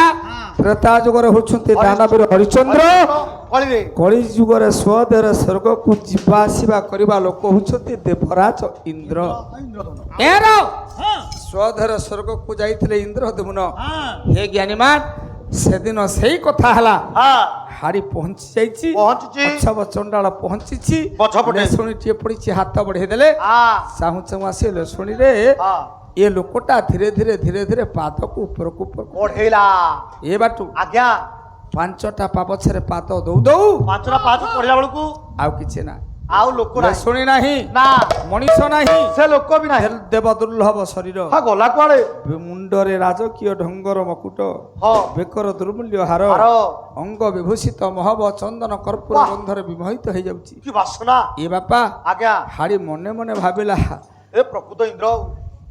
ତ୍ରେତା ଯୁଗରେ ହେଉଛନ୍ତି ଦାନବୀର ହରିଚନ୍ଦ୍ର, କଳି ଯୁଗରେ ସ୍ୱଦେହରେ ସ୍ୱର୍ଗକୁ ଯିବା ଆସିବା କରିବା ଲୋକ ହେଉଛନ୍ତି ଦେବରାଜ ଇନ୍ଦ୍ର। ଏର ସ୍ୱଦେହରେ ସ୍ୱର୍ଗକୁ ଯାଇଥିଲେ ଇନ୍ଦ୍ରଦ୍ୟୁମ୍ନ। ହେ ଜ୍ଞାନୀମାନ, ସେଦିନ ସେଇ କଥା ହେଲା। ହାଡ଼ି ପହଞ୍ଚି ଯାଇଛି, ପଛବ ଚଣ୍ଡାଳ ପହଞ୍ଚିଛି, ଲେଶୁଣିଟିଏ ପଡ଼ିଛି, ହାତ ବଢେଇ ଦେଲେ, ଚାହୁଁ ଚାହୁଁ ଆସି ଲେଶୁଣିରେ ଏ ଲୋକଟା ଧୀରେ ଧୀରେ ଧୀରେ ଧୀରେ ପାଦକୁ ଉପରକୁ ବଢେଇଲା। ଏ ବାଟୁ ଆଜ୍ଞା 5ଟା ପାବଛରେ ପାଦ ଦଉ ଦଉ 5ଟା ପାଦ ପଢିଲା ବେଳକୁ ଆଉ କିଛି ନା, ଆଉ ଲୋକ ନାହିଁ, ଲେଶୁଣି ନାହିଁ, ନା ମଣିଷ ନାହିଁ, ସେ ଲୋକ ବି ନାହିଁ, ଦେବ ଦୁର୍ଲଭ ଶରୀର, ଗଲା କୁଆଡେ? ମୁଣ୍ଡରେ ରାଜକୀୟ ଢଙ୍ଗର ମକୁଟ, ବେକର ଦୁର୍ମୂଲ୍ୟ ହାର, ଅଙ୍ଗ ବିଭୂଷିତ ମହବ ଚନ୍ଦନ କର୍ପୂର ଗନ୍ଧରେ ବିମୋହିତ ହେଇଯାଉଛି। କି ବାସନା! ଏ ବାପା ଆଜ୍ଞା ହାଡ଼ି ମନେ ମନେ ଭାବିଲା, ଏ ପ୍ରକୃତ ଇନ୍ଦ୍ର।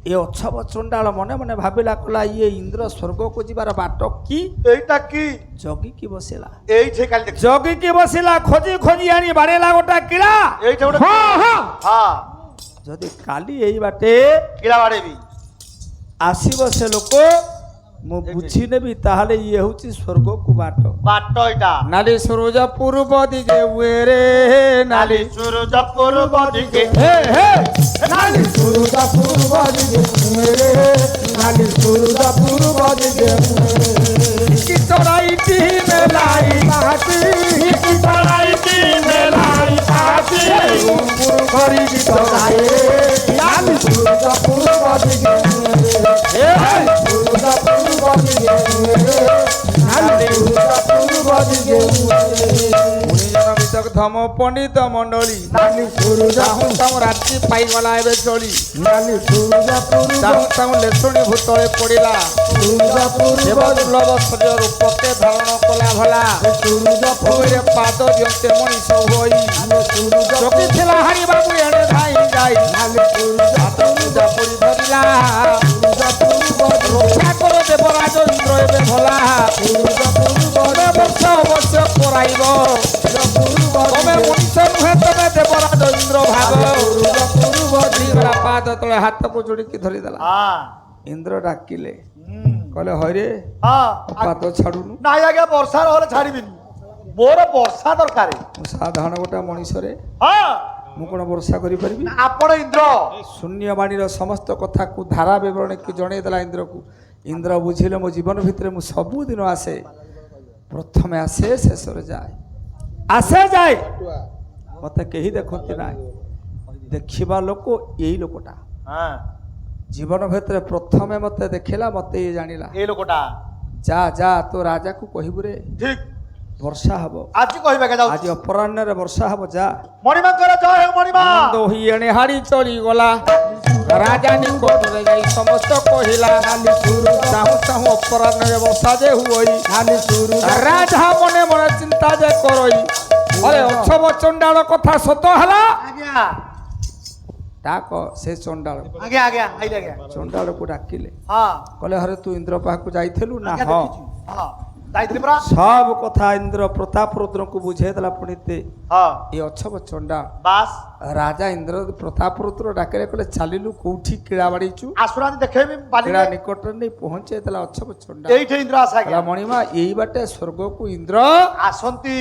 ଏ ଅଛବ ଚଣ୍ଡାଳ ମନେ ମନେ ଭାବିଲା, କଲା ଇଏ ଇନ୍ଦ୍ର ସ୍ୱର୍ଗକୁ ଯିବାର ବାଟ କି? ଏଇଟା କି? ଜଗିକି ବସିଲା, ଏଇଠି କାଲି ଦେଖ, ଜଗିକି ବସିଲା, ଖୋଜି ଖୋଜି ଆଣି ବାଡ଼େଇଲା ଗୋଟା କିଳା। ଏଇଠି ଗୋଟେ ଯଦି କାଲି ଏଇ ବାଟେ କିଳା ବାଡେଇବି ଆସିବ ସେ ଲୋକ, ମୁଁ ବୁଝି ନେବି ତାହେଲେ ଇଏ ହଉଛି ସ୍ୱର୍ଗକୁ ବାଟ। ବାଟ ଏଇଟା ନାଲି ସୂରଜ ପୂର୍ବ ଦିଗେ ଉଏରେ, ନାଲି ସୂରଜ ପୂର୍ବ ଦିଗେ, ନାଲି ସୂରଜ ପୂର୍ବ ଦିଗେ ଉଏରେ, ନାଲି ସୂରଜ ପୂର୍ବ ଦିଗେ କି ଚରାଇଟି ମେলাই ପାହାତି, କି ଚରାଇଟି ମେলাই ପାହାତି, କରି ଗୀତ নালি সুরুজা পূর্ব দিকে গুণীজন বিদগ্ধম পণ্ডিত মণ্ডলী নালি সুরুজা তাহু তাহু রাত্রি পাইগলা ଏବେ চলি নালি সুরুজা পূর্ব ତାହୁ ତାହୁ ଲେଶୁଣି ଭୂତଳେ ପଡ଼ିଲା সুরুজা পূর্ব ଦେବ ଦୁର୍ଲଭ ଶରୀର ରୂପକେ ଧାରଣ କଲା ଭଲା ସୁରୁଜା ଭୂମିରେ ପାଦ ଦିଅନ୍ତେ ମଣିଷ ହୋଇ ସୁରୁଜା ଚକି ଥିଲା ହାରିବାକୁ ଏଣେ ଧାଇଁ ଯାଇ নালি সুরুজা ହାତ ପୂଜା ପଡ଼ି ଧରିଲା সুরুজা পূর্ব ରକ୍ଷା କର ଦେବରାଜ ଇନ୍ଦ୍ର ଏବେ ଭଲା সুরুজা পূর্ব ତମେ ବର୍ଷ ଅବଶ୍ୟ କରାଇବ পূর্ব ତମେ ମଣିଷ ନୁହେଁ ତମେ ଦେବରାଜ ଇନ୍ଦ୍ର ଭାଗ সুরুজা পূর্ব ଦିଗରା ପାଦ ତଳେ ହାତକୁ ଯୋଡ଼ିକି ଧରିଦେଲା হ্যাঁ ଇନ୍ଦ୍ର ଡାକିଲେ କହିଲେ ହଇରେ হ্যাঁ ପାଦ ଛାଡୁନୁ ନାଇଁ ଆଜ୍ଞା ବର୍ଷା ନହେଲେ ଛାଡ଼ିବିନି ମୋର ବର୍ଷା ଦରକାର ମୁଁ ସାଧାରଣ ଗୋଟେ ମଣିଷରେ ହଁ ମୁଁ କଣ ବର୍ଷା କରିପାରିବି ଆପଣ ଇନ୍ଦ୍ର ଶୂନ୍ୟବାଣୀର ସମସ୍ତ କଥାକୁ ଧାରା ବିବରଣୀକୁ ଜଣେଇଦେଲା ଇନ୍ଦ୍ରକୁ ଇନ୍ଦ୍ର ବୁଝିଲେ ମୋ ଜୀବନ ଭିତରେ ମୁଁ ସବୁଦିନ ଆସେ ପ୍ରଥମେ ଆସେ ଶେଷରେ ଯାଏ ଆସେ ଯାଏ ମତେ କେହି ଦେଖନ୍ତି ନାହିଁ ଦେଖିବା ଲୋକ ଏଇ ଲୋକଟା হ্যাঁ ଜୀବନ ଭିତରେ ପ୍ରଥମେ ମତେ ଦେଖିଲା ମତେ ଇଏ ଜାଣିଲା এই ଲୋକଟା ଯା ଯା ତୋ ରାଜାକୁ କହିବୁ ରେ ଠିକ ବର୍ଷା ହବ ଆଜି କହିବାକୁ ଯାଉଛି ଆଜି ଅପରାହ୍ନରେ ବର୍ଷା ହବ ଯା ମଣିମାଙ୍କର ଜୟ ହେଉ ମଣିମା ଆନନ୍ଦ ହୋଇ ଏଣେ ହାଡ଼ି ଚଳିଗଲା ରାଜା ନିକଟରେ ଯାଇ ସମସ୍ତ କହିଲା ଚାହୁଁ ଚାହୁଁ ଅପରାହ୍ନରେ ବର୍ଷା ଯେ ହୁଅଇ নালি সুরুজা ରାଜା ମନେ ମନେ ଚିନ୍ତା ଯେ କରଇ ଅରେ ଅଛବ ଚଣ୍ଡାଳ କଥା ସତ ହେଲା ଆଜ୍ଞା ଡାକ ସେ ଚଣ୍ଡାଳ ଆଜ୍ଞା ଆଜ୍ଞା ଆଇଲେ ଆଜ୍ଞା ଚଣ୍ଡାଳକୁ ଡାକିଲେ ହଁ କହିଲେ ହରେ ତୁ ଇନ୍ଦ୍ର ପାଖକୁ ଯାଇଥିଲୁ ନା ଆଜ୍ଞା ହଁ ଦେଖିଛି ହଁ ଯାଇଥିଲି ପରା ସବୁ କଥା ଇନ୍ଦ୍ର ପ୍ରତାପ ରୁଦ୍ରଙ୍କୁ ବୁଝେଇଦେଲା ପୁଣି ତେ ହଁ ଏ ଅଛବ ଚଣ୍ଡାଳ ବାସ୍ ରାଜା ଇନ୍ଦ୍ର ପ୍ରତାପ ରୁଦ୍ର ଡାକିଲେ କହିଲେ ଚାଲିଲୁ କୋଉଠି କିଳା ବାଡିଛୁ ଆସୁନାହାନ୍ତି ଦେଖେଇବି ବାଲି କିଳା ନିକଟରେ ନେଇ ପହଞ୍ଚେଇଦେଲା ଅଛବ ଚଣ୍ଡାଳ ଏଇଠି ଇନ୍ଦ୍ର ଆସା କହିଲା ଆଜ୍ଞା ମଣିମା ଏଇ ବାଟେ ସ୍ୱର୍ଗକୁ ଇନ୍ଦ୍ର ଆସନ୍ତି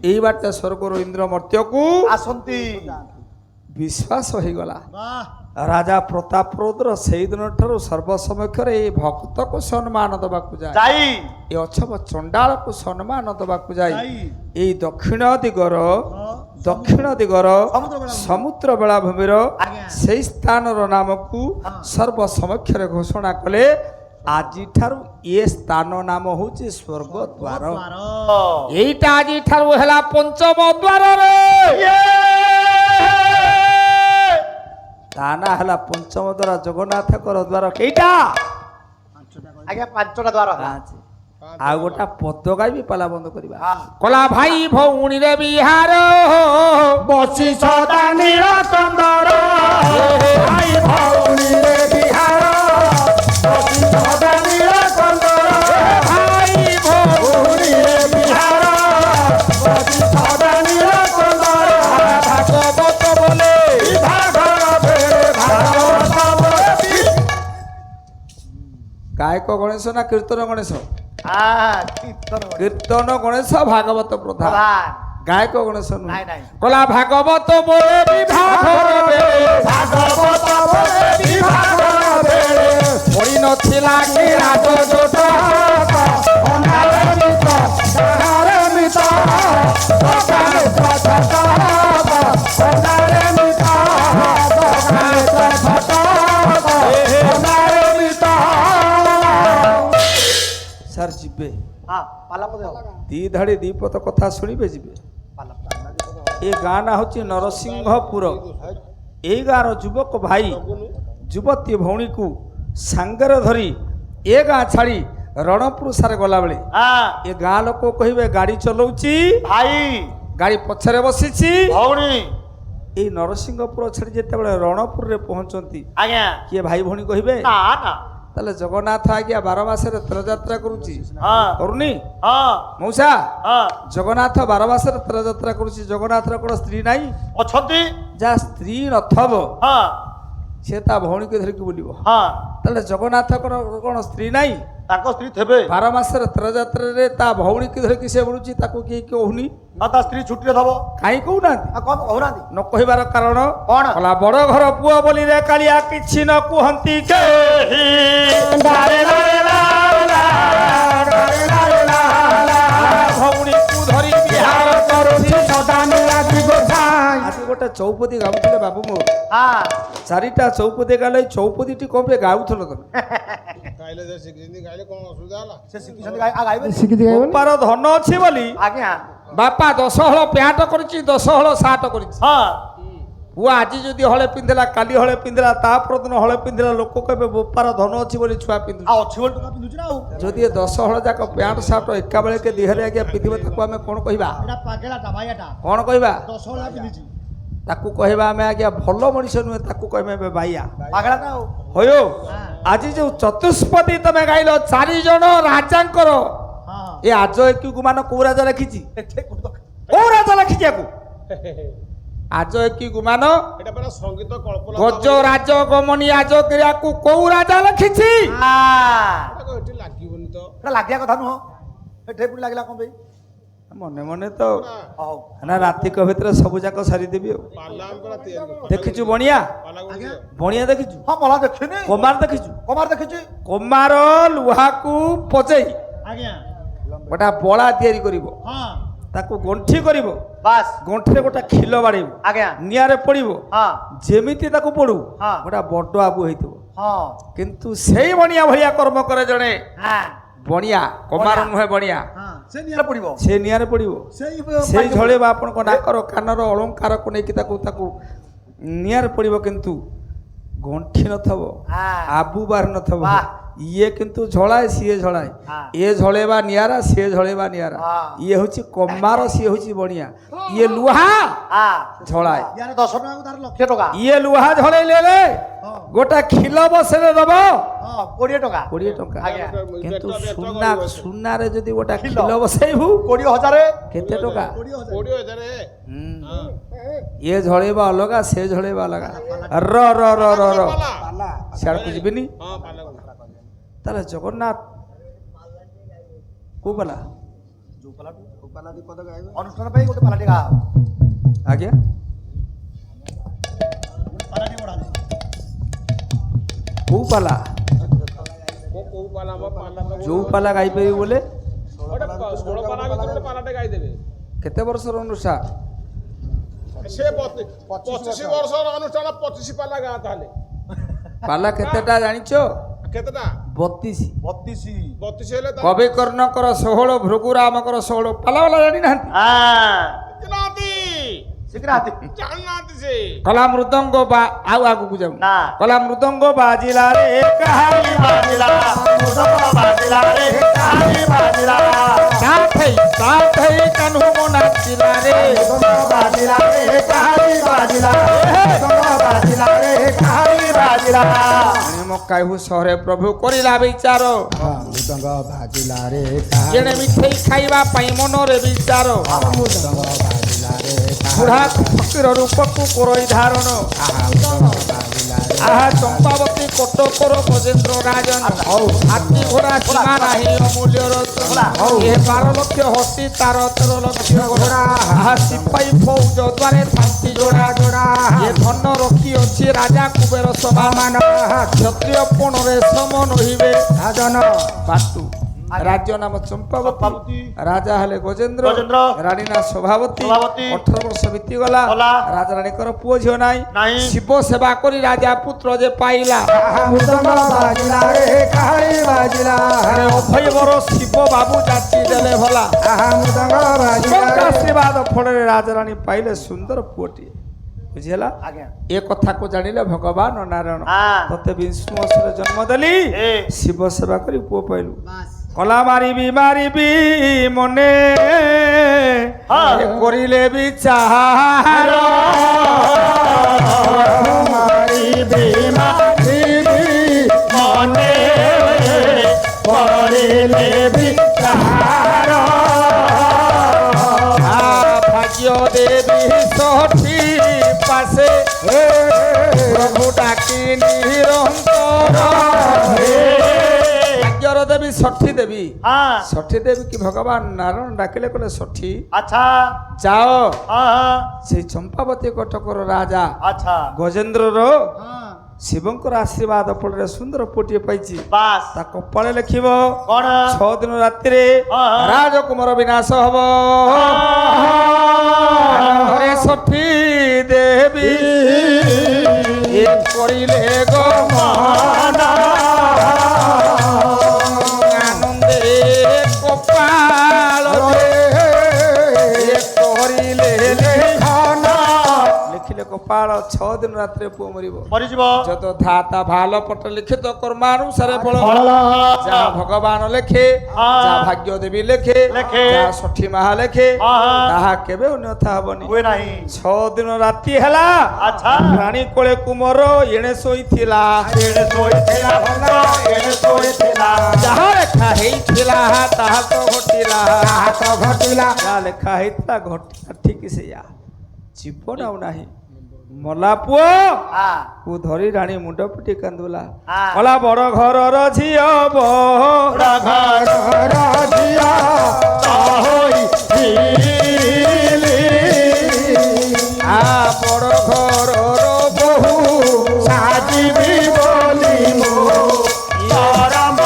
ଏଇ ବାଟେ ସ୍ୱର୍ଗରୁ ଇନ୍ଦ୍ର ମର୍ତ୍ତ୍ୟକୁ ଆସନ୍ତି ବିଶ୍ୱାସ ହେଇଗଲା ରାଜା ପ୍ରତାପ ରୁଦ୍ର ସେଇଦିନ ଠାରୁ ସର୍ବ ସମକ୍ଷରେ ଏଇ ଭକ୍ତକୁ ସମ୍ମାନ ଦେବାକୁ ଯାଏ ଯାଇ ଏ ଅଛବ ଚଣ୍ଡାଳକୁ ସମ୍ମାନ ଦେବାକୁ ଯାଇ ଏଇ ଦକ୍ଷିଣ ଦିଗର ସମୁଦ୍ର ବେଳାଭୂମିର ସେଇ ସ୍ଥାନର ନାମକୁ ସର୍ବ ସମକ୍ଷରେ ଘୋଷଣା କଲେ ଆଜିଠାରୁ ଏ ସ୍ଥାନ ନାମ ହଉଛି ସ୍ୱର୍ଗ ଦ୍ୱାର ଏଇଟା ଆଜିଠାରୁ ହେଲା ପଞ୍ଚମ ଦ୍ୱାରରେ ତା ନା ହେଲା ପଞ୍ଚମ ଦ୍ୱାର ଜଗନ୍ନାଥଙ୍କର ଦ୍ୱାର କେଇଟା ଆଜ୍ଞା ପାଞ୍ଚଟା ଦ୍ୱାର ହେଲା ଆଉ ଗୋଟା ପଦ ଗାଇବି ପାଲା ବନ୍ଦ କରିବା ହଁ। କଲା ଭାଇ ଭଉଣୀରେ ବିହାର বসি সদা নীলকন্দর ভাই ভৌণীরে বিহার বসি সদা নীলকন্দর ভাই ভৌণীরে বিহার বসি সদা নীলকন্দর ভাগবত বলে ভাগর বেড়ে ভাগবত বলে গায়ক গণেশ না কীর্তন গণেশ হ্যাঁ কীর্তন কীর্তন গণেশ ভাগবত প্রধান প্রধান গায়ক গণেশ নাই নয় নাই কলা ভাগবত বলে বিভাগর বেড়ে ভাগবত বলে বিভাগর বেড়ে পড়ি নথিলা কি রাজ জোট অনারে মিত তাহারে মিত দোকানে ছট অনারে মিত দোকানে ছট অনারে মিত ସାର୍ ଯିବେ ହଁ ପାଲା ପଦେ ହବ ଦି ଧାଡ଼ି ଦି ପଦ କଥା ଶୁଣିବେ ଯିବେ ପାଲା ଏ ଗାଁ ନା ହଉଛି ନରସିଂହପୁର ଏଇ ଗାଁର ଯୁବକ ଭାଇ ଯୁବତୀ ଭଉଣୀକୁ ସାଙ୍ଗରେ ଧରି ଏ ଗାଁ ଛାଡ଼ି ରଣପୁର ସାରେ ଗଲାବେଳେ ହଁ ଏ ଗାଁ ଲୋକ କହିବେ ଗାଡ଼ି ଚଲାଉଛି ଭାଇ ଗାଡ଼ି ପଛରେ ବସିଛି ଭଉଣୀ ଏଇ ନରସିଂହପୁର ଛାଡ଼ି ଯେତେବେଳେ ରଣପୁରରେ ପହଞ୍ଚନ୍ତି ଆଜ୍ଞା କିଏ ଭାଇ ଭଉଣୀ କହିବେ ନା ନା ତାହେଲେ ଜଗନ୍ନାଥ ଆଜ୍ଞା 12 ମାସରେ ତୀର୍ଥଯାତ୍ରା କରୁଛି ହଁ କରୁନି ହଁ ମଉସା ହଁ ଜଗନ୍ନାଥ 12 ମାସରେ ତୀର୍ଥଯାତ୍ରା କରୁଛି ଜଗନ୍ନାଥର କ'ଣ ସ୍ତ୍ରୀ ନାହିଁ ଅଛନ୍ତି ଯାହା ସ୍ତ୍ରୀ ନଥବ ହଁ ସେ ତା ଭଉଣୀକୁ ଧରିକି ବୁଲିବ ହଁ ତାହେଲେ ଜଗନ୍ନାଥଙ୍କର କ'ଣ ସ୍ତ୍ରୀ ନାହିଁ ତାଙ୍କ ସ୍ତ୍ରୀ ଥେବେ 12 ମାସରେ ତୀର୍ଥଯାତ୍ରାରେ ତା ଭଉଣୀକୁ ଧରିକି ସେ ବୁଲୁଛି ତାକୁ କେହି କହୁନି ହଁ ତା ସ୍ତ୍ରୀ ଛୁଟିରେ ଥବ କାହିଁ କହୁନାହାନ୍ତି ଆଉ କଣ କହୁନାହାନ୍ତି ନ କହିବାର କାରଣ କ'ଣ? କଲା ବଡ଼ ଘର ପୁଅ ବୋଲି ରେ କାଳିଆ କିଛି ନ କୁହନ୍ତି କେହି ଭଉଣୀକୁ ଧରି ବିହାର କରୁଛି ସଦା ନୀଳାଦ୍ରି ଗୋସାଇଁ ଆଜି ଗୋଟେ ଚୌପଦୀ ଗାଉଥିଲେ ବାବୁ ମୋ ହଁ ଚାରିଟା ଚୌପଦୀ ଗାଲେ ଚୌପଦୀଟି କଣ ପାଇଁ ଗାଉଥିଲ ତମେ ଗାଇଲେ ଯେ ଶିଖିଛନ୍ତି ଗାଇଲେ କଣ ଅସୁବିଧା ହେଲା? ସେ ଶିଖିଛନ୍ତି ଗାଇବେ ଶିଖିଛି ଗାଇବନି ବୋପାର ଧନ ଅଛି ବୋଲି ଆଜ୍ଞା ବାପା 10 ହଳ ପ୍ୟାଣ୍ଟ କରିଛି 10 ହଳ ସାର୍ଟ କରିଛି। ହଁ ପୁଅ ଆଜି ଯଦି ହଳେ ପିନ୍ଧିଲା କାଲି ହଳେ ପିନ୍ଧିଲା ତା ପରଦିନ ହଳେ ପିନ୍ଧିଲା ଲୋକ କହିବେ ବୋପାର ଧନ ଅଛି ବୋଲି ଛୁଆ ପିନ୍ଧୁଛି। ଆଉ ଅଛି ବୋଲି ଟଙ୍କା ପିନ୍ଧୁଛି ନା ଆଉ ଯଦି ଏ 10 ହଳ ଯାକ ପ୍ୟାଣ୍ଟ ସାର୍ଟ ଏକା ବେଳକେ ଦେହରେ ଆଜ୍ଞା ପିନ୍ଧିବ ତାକୁ ଆମେ କଣ କହିବା? ଏଟା ପାଗେଳାଟା ଭାଇଟା କଣ କହିବା? 10 ହଳ ପିନ୍ଧିଛି ତାକୁ କହିବା ଆମେ ଆଜ୍ଞା ଭଲ ମଣିଷ ନୁହେଁ, ତାକୁ କହିବା ଏବେ ବାଇଆ ପାଗେଳାଟା ଆଉ ହଉ। ଆଜି ଯୋଉ ଚତୁଷ୍ପଦୀ ତମେ ଗାଇଲ 4 ଜଣ ରାଜାଙ୍କର ହଁ ଏ ଆଜ ଏକିକୁ ମାନ କୋଉ ରାଜା ଲେଖିଛି? କୋଉ ରାଜା ଲେଖିଛି ୟାକୁ? ଆଜ ଏକିକୁ ମାନ ଏଟା ପରା ସଙ୍ଗୀତ କଳ୍ପନା ଗଜ ରାଜ ଗମନି ଆଜ କ୍ରିୟାକୁ କୋଉ ରାଜା ଲେଖିଛି? ଏଠି ଲାଗିବନି ତ। ଏଟା ଲାଗିବା କଥା ନୁହଁ ଏଠେ ପୁଣି ଲାଗିଲା କଣ ପାଇଁ? ମନେ ମନେ ତ ହଉ ନା ରାତିକ ଭିତରେ ସବୁ ଯାକ ସାରିଦେବି ଆଉ। ପାଲା ଆମେ ପରା ତିଆରି କରୁ। ଦେଖିଛୁ ବଣିଆ? ପାଲା ଗୁଡିକ ବଣିଆ ଦେଖିଛୁ? ହଁ ମଲା ଦେଖିନି କୁମାର ଦେଖିଛୁ? କମାର ଦେଖିଛି କୁମାର ଲୁହାକୁ ପଚେଇ ଆଜ୍ଞା ଗୋଟା ବଳା ତିଆରି କରିବ, ହଁ ତାକୁ ଗଣ୍ଠି କରିବ, ବାସ୍ ଗଣ୍ଠିରେ ଗୋଟେ ଖିଲ ବାଡ଼େଇବ, ଆଜ୍ଞା ନିଆଁରେ ପଡ଼ିବ, ହଁ ଯେମିତି ତାକୁ ପଡୁ ହଁ। ଗୋଟା ବଡ ଆବୁ ହେଇଥିବ। ହଁ କିନ୍ତୁ ସେଇ ବଣିଆ ଭଳିଆ କର୍ମ କରେ ଜଣେ ହଁ ବଣିଆ, କୁମାର ନୁହେଁ ବଣିଆ, ହଁ ସେ ନିଆଁ ପଡିବ ସେ ନିଆଁରେ ପଡ଼ିବ, ସେଇ ଝଳେଇବ ଆପଣଙ୍କ ନାକର କାନର ଅଳଙ୍କାରକୁ ନେଇକି ତାକୁ ନିଆଁରେ ପଡ଼ିବ, କିନ୍ତୁ ଗଣ୍ଠି ନଥିବ, ଆବୁ ବାହାରି ନଥିବ। ବାଃ। ଇଏ କିନ୍ତୁ ଝଳାଏ, ସିଏ ଝଳାଏ, ହଁ। ଇଏ ଝଳେଇବା ନିଆରା, ସିଏ ଝଳେଇବା ନିଆରା। ହଁ। ଇଏ ହଉଛି କମାର, ସିଏ ହଉଛି ବଣିଆ। ଇଏ ଲୁହା ଝଳାଏ, ୟାର 10 ଟଙ୍କାକୁ ତାର ଲକ୍ଷ ଟଙ୍କା ଇଏ ଲୁହା ଝଳେଇଲେ ଗୋଟା ଖିଲ ବସେଇଲେ ଦବ ହଁ 20 ଟଙ୍କା 20 ଟଙ୍କା। ଆଜ୍ଞା କିନ୍ତୁ ସୁନାରେ ଯଦି ଗୋଟା ଖିଲ ବସେଇବୁ 20,000 କେତେ ଟଙ୍କା? 20,000 ଇଏ ଝଳେଇବା ଅଲଗା, ସେ ଝଳେଇବା ଅଲଗା। ର ର ର ର ର ପାଲା ସିଆଡ଼କୁ ଯିବିନି। ହଁ ପାଲା ଗୁଡିକ। ତାହେଲେ ଜଗନ୍ନାଥ କୋଉ ପାଲା? ଅନୁଷ୍ଠାନ ପାଇଁ ଗୋଟେ ପାଲାଟି ଗାଁ ଆଜ୍ଞା ପାଲାଟି ବଢାଲେ କୋଉ ପାଲା? କୋଉ ପାଲା ଆମ ପାଲା ତ ଯୋଉ ପାଲା ଗାଇପାରିବୁ ବୋଲେ ଗୋଟେ 16 ପାଲା ଭିତରେ ଗୋଟେ ପାଲାଟେ ଗାଇଦେବେ। କେତେ ବର୍ଷର ଅନୁଷ୍ଠାନ? ସେ 25 ବର୍ଷର ଅନୁଷ୍ଠାନ 25 ପାଲା ଗାଁ ତାହେଲେ ପାଲା କେତେଟା ଜାଣିଛ? କେତେଟା? 32। 32 ହେଲେ ତା କବି କର୍ଣ୍ଣଙ୍କର 16, ଭୃଗୁରାମଙ୍କର 16। ପାଲା ବାଲା ଜାଣିନାହାନ୍ତି? ଜାଣିନାହାନ୍ତି ଶିଖନାହାନ୍ତି ଜାଣିନାହାନ୍ତି ସେ କଲା ମୃଦଙ୍ଗ ବା ଆଉ ଆଗକୁ ଯାଉ ନା କଲା ମୃଦଙ୍ଗ ବାଜିଲା ରେ କାହାଳି ବାଜିଲା ମୁଦକ ବାଜିଲା ରେ କାହାଳି ବାଜିଲା ସାଥେଇ କାହ୍ନୁ ମୋ ନାଚିଲା ରେ ବାଜିଲା ରେ କାହାଳି ବାଜିଲା ବାଜିଲା ରେ କାହାଳି ବାଜିଲା ମକାଇହୁ ସହରେ ପ୍ରଭୁ କରିଲା ବିଚାର ମୃଦଙ୍ଗ ବାଜିଲା ରେ ଜଣେ ମିଠେଇ ଖାଇବା ପାଇଁ ମନରେ ବିଚାର ବୁଢ଼ା ଫକୀର ରୂପକୁ କରଇ ଧାରଣ ଆହା ଚମ୍ପାବତୀ କଟକର ଗଜେନ୍ଦ୍ର ରାଜନ ହାତୀ ଘୋଡ଼ା ସୀମା ନାହିଁ ଅମୂଲ୍ୟ ରତ୍ନ ଏ 12 ଲକ୍ଷ ହସ୍ତି ତାର 13 ଲକ୍ଷ ଘୋଡ଼ା ଆହା ସିପାହୀ ଫୌଜ ଦ୍ୱାରେ ଥାନ୍ତି ଯୋଡ଼ା ଯୋଡ଼ା ଏ ଧନ ରଖି ଅଛି ରାଜା କୁବେର ସମାନ କ୍ଷତ୍ରିୟ ପଣରେ ସମ ନହିବେ ରାଜନ ବାଟୁ ରାଜ୍ୟ ନାମ ଚମ୍ପାବତୀ, ରାଜା ହେଲେ ଗଜେନ୍ଦ୍ର, ରାଣୀ ନା ଶୋଭାବତୀ। 18 ବର୍ଷ ବିତିଗଲା, ରାଜାରାଣୀଙ୍କର ପୁଅ ଝିଅ ନାହିଁ। ଶିବ ସେବା କରି ରାଜା ପୁତ୍ର ଯେ ପାଇଲା ଅଭୟ ବର ଶିବ ବାବୁ ଯାଚି ଦେଲେ ଭଲା ଆଶୀର୍ବାଦ ଫଳରେ ରାଜାରାଣୀ ପାଇଲେ ସୁନ୍ଦର ପୁଅଟିଏ। ବୁଝିହେଲା? ଏ କଥାକୁ ଜାଣିଲେ ଭଗବାନ ନାରାୟଣ ତତେ ବିଷ୍ଣୁ ଅଂଶରେ ଜନ୍ମ ଦେଲି, ଶିବ ସେବା କରି ପୁଅ ପାଇଲୁ। କଲା ମାରିବି ମନେ କରିଲେ ବିଚାର ମାରିବି ମନେ କରିଲେ ବିଚାର ଭାଗ୍ୟ ଦେବୀ ଷଠି ପାଶେ ପ୍ରଭୁ ଡାକି ନିରନ୍ତର ଭାଗ୍ୟର ଦେବୀ ଷଠି ଦେବୀ। ଷଠି ଦେବୀ କି ଭଗବାନ ନାରାୟଣ ଡାକିଲେ କହିଲେ ଷଠି ଆଚ୍ଛା ଯାଅ ସେଇ ଚମ୍ପାବତୀ କଟକର ରାଜା ଗଜେନ୍ଦ୍ରର ଶିବଙ୍କର ଆଶୀର୍ବାଦ ଫଳରେ ସୁନ୍ଦର ପୁଅଟିଏ ପାଇଛି, ତା କପାଳେ ଲେଖିବ 6 ଦିନ ରାତିରେ ରାଜକୁମାର ବିନାଶ ହବ। ଘରେ ଷଠି ଦେବୀ କରିଲେ ଗମନ କପାଳରେ କରିଲେ ଲେଖିଲେ କପାଳ 6 ଦିନ ରାତିରେ ପୁଅ ମରିବ ମରିଯିବ ଯତ ଧାତା ଭଲ ପଟ ଲିଖିତ କର୍ମାନୁସାରେ ଫଳ ଫଳ ଯାହା ଭଗବାନ ଲେଖେ ଯାହା ଭାଗ୍ୟ ଦେବୀ ଲେଖେ ଲେଖେ। ଯାହା ଷଠି ମାହା ଲେଖେ ହଁ। ତାହା କେବେ ଅନ୍ୟଥା ହବନି ହୁଏ ନାହିଁ 6 ଦିନ ରାତି ହେଲା ଆଚ୍ଛା ରାଣୀ କୋଳେ କୁମର ଏଣେ ଶୋଇଥିଲା ଏଣେ ଶୋଇଥିଲା ଭଙ୍ଗ ଏଣେ ଶୋଇଥିଲା ଯାହା ଲେଖା ହେଇଥିଲା ତାହା ତ ଘଟିଲା ଯାହା ଲେଖା ହେଇଥିଲା ଘଟିଲା ଠିକ ସେଇଆ ଜୀବନ ଆଉ ନାହିଁ ମଲା ପୁଅ କୁ ଧରି ରାଣୀ ମୁଣ୍ଡ ପିଟି କାନ୍ଦୁଲା କଲା ବଡ ଘରର ଝିଅ ବଡ ଘରର ଝିଅ ବଡ ଘରର ବୋହୁ ସାଜିବି ବୋଲି ମୋ ପରମ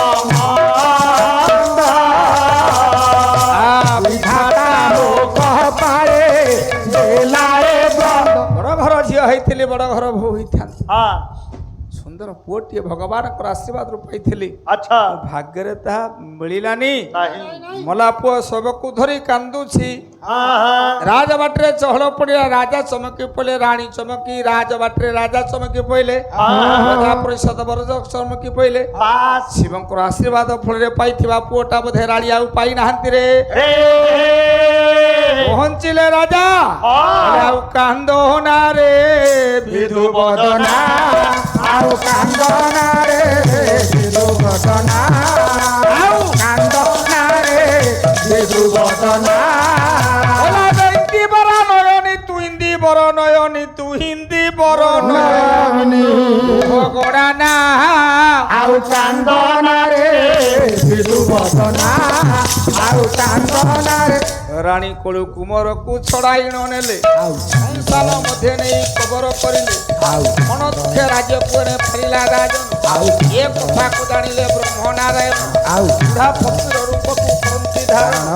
ବିଧାତା ବଡ ଘର ଝିଅ ହେଇଥିଲି ବଡ ଘର ବୋହୁ ହେଇଥାନ୍ତି ସୁନ୍ଦର ପୁଅଟିଏ ଭଗବାନଙ୍କର ଆଶୀର୍ବାଦରୁ ପାଇଥିଲି ଆଚ୍ଛା ଭାଗ୍ୟରେ ତାହା ମିଳିଲାନି ନାହିଁ ମଲା ପୁଅ ଶବକୁ ଧରି କାନ୍ଦୁଛି ରାଜବାଟରେ ଚହଳ ପଡିଲା ରାଜା ଚମକି ପଇଲେ ରାଣୀ ଚମକି ରାଜବାଟରେ ରାଜା ଚମକି ପଇଲେ ପରିଷଦ ବର୍ଜ ଚମକି ପଇଲେ ଶିବଙ୍କର ଆଶୀର୍ବାଦ ଫଳରେ ପାଇଥିବା ପୁଅଟା ବୋଧେ ରାଣୀ ଆଉ ପାଇନାହାନ୍ତି ରେ ପହଞ୍ଚିଲେ ରାଜା ଆଉ କାନ୍ଦ ନା ରେ ବିଧୁ ବଦନା ଆଉ କାନ୍ଦନା ରେ ବିଧୁ ବଦନା ଆଉ କାନ୍ଦନା ରେ ବିଧୁ ବଦନା ତୁ ହିନ୍ଦୀ ବର ନୟনী ତୁ ହିନ୍ଦୀ ବର ନୟনী ଭଗଡ଼ା ନା ଆଉ କାନ୍ଦନା ରେ ବିଧୁ ବଦନା ଆଉ କାନ୍ଦନା ରେ ରାଣୀ କୋଳୁ କୁମରକୁ ଛଡ଼ାଇ ନ ନେଲେ ସଂସାର ମଧ୍ୟ ନେଇ କବର କରିଲେ ମନ ଦୁଃଖେ ରାଜ୍ୟକୁ ଏଣେ ଫେରିଲା ରାଜନ ଏ କଥାକୁ ଜାଣିଲେ ବ୍ରହ୍ମ ନାରାୟଣ ବୁଢ଼ା ଫକୀର ରୂପକୁ କରନ୍ତି ଧାରଣ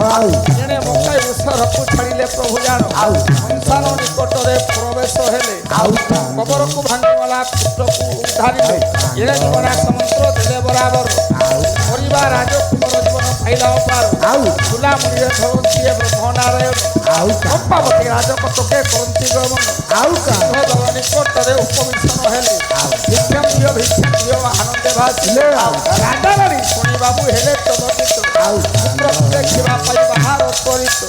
ଏଣେ ମକାଇ ଉଷରକୁ ଛାଡ଼ିଲେ ପ୍ରଭୁ ଜାଣ ସଂସାର ନିକଟରେ ପ୍ରବେଶ ହେଲେ କବରକୁ ଭାଙ୍ଗିଗଲା ପୁତ୍ରକୁ ଉଦ୍ଧାରିଲେ ଏଣେ ଜୀବନାଶ ମନ୍ତ୍ର ଦେଲେ ବରାବର ପରିବା ରାଜକୁମାର ଜୀବନ ପାଇଲା ଅପାର ତୁଲା ମୁନିରେ ଧରନ୍ତି ବ୍ରହ୍ମ ନାରାୟଣ ଚମ୍ପାବତୀ ରାଜକଟକେ କରନ୍ତି ଗମନ ଦଳ ନିକଟରେ ଉପମିଶନ ହେଲେ ଭିକ୍ଷାପ୍ରିୟ ଆନନ୍ଦେ ଭାସିଲେ ରାଜାରାଣୀ ଶୁଣି ବାବୁ ହେଲେ ଚମକିତ ପୁତ୍ରକୁ ଦେଖିବା ପାଇଁ ବାହାର ତ୍ୱରିତ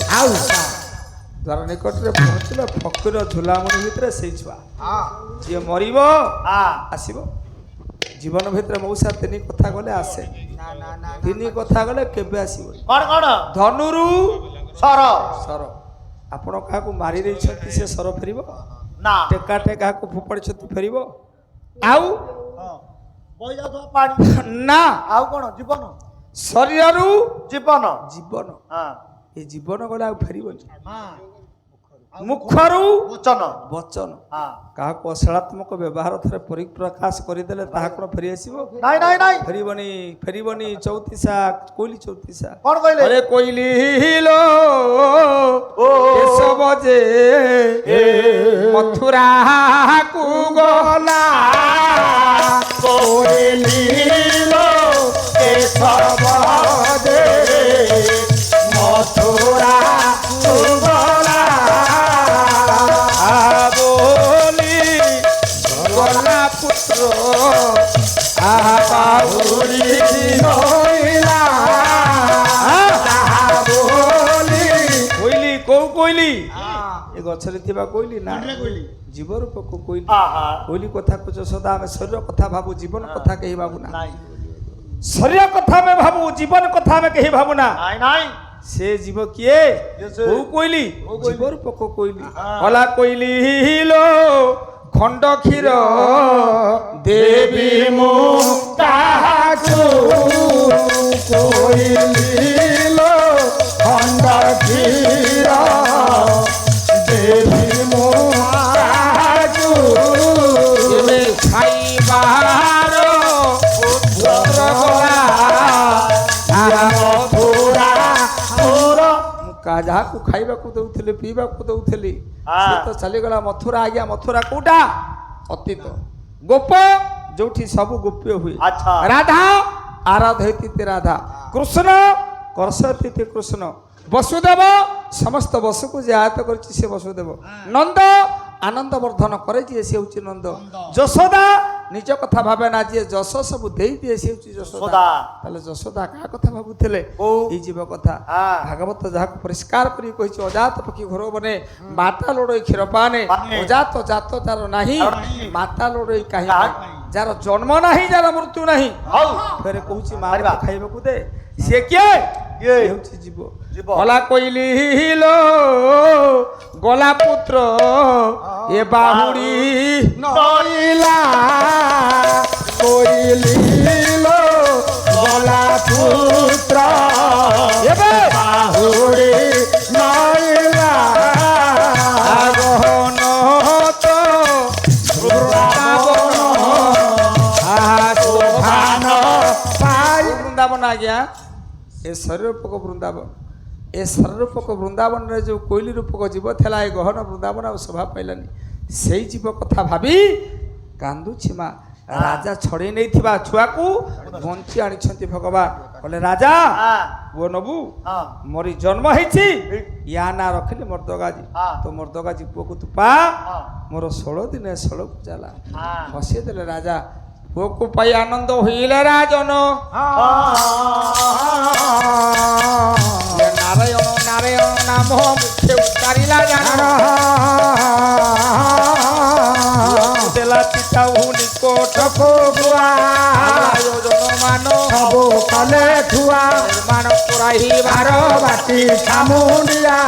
ଦ୍ୱାର ନିକଟରେ ପହଞ୍ଚିଲେ ଫକୀର ଝୁଲାମୁଣି ଭିତରେ ସେଇ ଛୁଆ ଯିଏ ମରିବ ଆସିବ ଜୀବନ ଭିତରେ ମଉସା 3 କଥା ଗଲେ ଆସେ 3 କଥା ଗଲେ କେବେ ଆସିବ କଣ ଧନୁରୁ ସର ସର ଆପଣ କାହାକୁ ମାରି ଦେଇଛନ୍ତି ସେ ସର ଫେରିବ ନା ଟେକା କାହାକୁ ଫୋପାଡ଼ିଛନ୍ତି ଫେରିବ ଆଉ ବହି ଯାଉଥିବା ପାଣି ନା ଆଉ କଣ ଜୀବନ ଶରୀରରୁ ଜୀବନ ଜୀବନ ହଁ ଏ ଜୀବନ ଗଲେ ଆଉ ଫେରିବନି ମୁଖରୁ ବଚନ ବଚନ ହଁ କାହାକୁ ଅଶ୍ଳୀଳାତ୍ମକ ବ୍ୟବହାର ଥରେ ପରିପ୍ରକାଶ କରିଦେଲେ ତାହା କ'ଣ ଫେରି ଆସିବ ନାଇଁ ନାଇଁ ନାଇଁ ଫେରିବନି ଫେରିବନି ଚଉତିଶା କୋଇଲି ଚଉତିଶା କଣ କହିଲେ अरे कोइली लो केशव जे मथुरा को गोला कोइली लो केशव जे मथुरा को गोला बोली गोला पुत्र बाहुरी होइला कोइली को कोइली ए गछरे थिबा कोइली ना जीव रूप को कोइली कोइली कथा को सदा आम शरीर कथा भाबू जीवन कथा कही भाबू ना शरीर कथा में भाबू जीवन कथा में कही भाबू ना से जीव किए को कोइली जीव रूप को कोइली कला कोइली लो खंड क्षीर देवी मुक्ताचू कोइली लो खंड क्षीर देवी मुक्ताचू खाई बाहर पुत्र मथुरा जहाँ को खाइबा को दउथले पीबा को दउथली से तो चली गला मथुरा आ गया मथुरा कोटा अतीत गोप जोठी सब गोप्य हुए अच्छा। राधा आराध हेती राधा कृष्ण कर्षति कृष्ण वसुदेव समस्त बसुको जे आयत करछि से वसुदेव नंद आनंद वर्धन करे जे से होछि नंद यशोदा निज कथा भाबे ना जे यश सब देई दिए से होछि यशोदा यशोदा। ताले यशोदा का कथा भाबुथिले ओ। ई जीव कथा हाँ। भागवत जहा परिष्कार करी कहिछि अजात पक्षी घर बने माता लोड़ई क्षीर पाने पाने। अजात जात तार नाही तार नाही। माता लोड़ई काहे काहे? जार जन्म नाही जार मृत्यु नाही हौ फेरे कहूछि मां अरे बा। खाइबाकू दे से किए ये ହେଉଛି ଜୀବ ଜୀବ। ଗଲା କହିଲି ଲୋ ଗଲା ପୁତ୍ର ଏ ବାହୁଡ଼ି নইলা কইলিলো গলা পুত্র ଏବେ বাহুড়ি নইলা আগহন ତ ବୃନ୍ଦାବନ ଆହା ধান পাই ବୃନ୍ଦାବନ ଆଜ୍ଞା ଏ ଶରୀର ରୂପକ ବୃନ୍ଦାବନ ଏ ଶରୀର ରୂପକ ବୃନ୍ଦାବନରେ ଯେଉଁ କୋଇଲି ରୂପକ ଜୀବ ଥିଲା ଏ ଗହନ ବୃନ୍ଦାବନ ଆଉ ଶୋଭା ପାଇଲାନି ସେଇ ଜୀବ କଥା ଭାବି କାନ୍ଦୁଛି ମା ରାଜା ଛଡ଼େଇ ନେଇଥିବା ଛୁଆକୁ ବଞ୍ଚି ଆଣିଛନ୍ତି ଭଗବାନ କହିଲେ ରାଜା हाँ ପୁଅ ନବୁ हाँ ମରି ଜନ୍ମ ହେଇଛି ୟା ନାଁ ରଖିଲି ମର୍ଦ୍ଦଗାଜି ହଁ। ତ ମର୍ଦ୍ଦଗାଜି ପୁଅକୁ ତୁ ପା हाँ ମୋର 16 ଦିନେ 16 ପୂଜା ହେଲା हाँ ହସି ଦେଲେ ରାଜା ପୁଅକୁ ପାଇ ଆନନ୍ଦ ହୋଇଲେ ରାଜନ ନାରାୟଣ ନାରାୟଣ ନାମ ମୁଖେ ଉଚ୍ଚାରିଲା ଜାନ ଦେଲା ଚିତା ନିକଟ ଆୟୋଜନ ମାନ সবু কলে ঠুয়া ନିର୍ମାଣ କରାଇବାର বাটি ছামুন্ডিয়া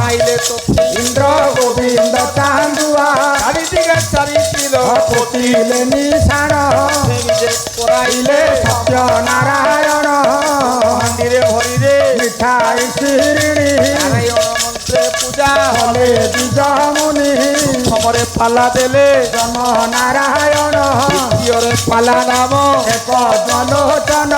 ଆଇଲେ ତୋ ইন্দ্র গোবিন্দ চান্দুয়া ଚାରିଦିগে ଚାରିଥିଲ পতিলে নিশাণ ନିଜେ କରାଇଲେ সত্য নারায়ণ ମନ୍ଦିରେ ଭରିରେ মিঠাই শিরিণী ନାରାୟଣ ମନ୍ত্ରେ ପୂଜା হলে দ্বিজমুনি ସମରେ ପାଲା ଦେଲେ জম নারায়ণ ଝିଅରେ ପାଲା ନାମ এক জলোচন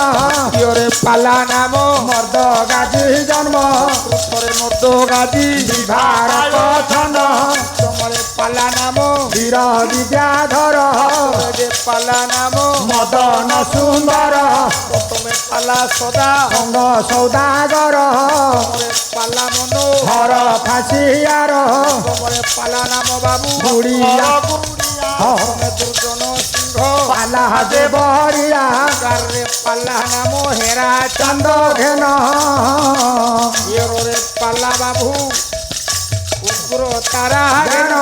ଝିଅରେ ପାଲା ନାମ মর্দ গাজি জন্ম ପୃଥରେ ମର୍ଦ୍ଦ ଗାଦି বিভার কথন ସମରେ ପାଲା ନାମ বীর বিদ্যাধর ଯେ ପାଲା ନାମ মদন সুন্দর ପ୍ରଥମେ ପାଲା ସଦା সঙ্গ সৌদাগর ସମରେ ପାଲା ମନ হর ফাঁসিয়ার ସମରେ ପାଲା ନାମ ବାବୁ গুড়িয়া ସମେ ଦୁର୍ଜନ ସିଂହ পালা দেবরিয়া କାରରେ ପାଲା ନାମ ହେରା চন্দ ঘেন ଝିଅରେ ପାଲା ବାବୁ ଉଗ୍ର ତାରା ঘেন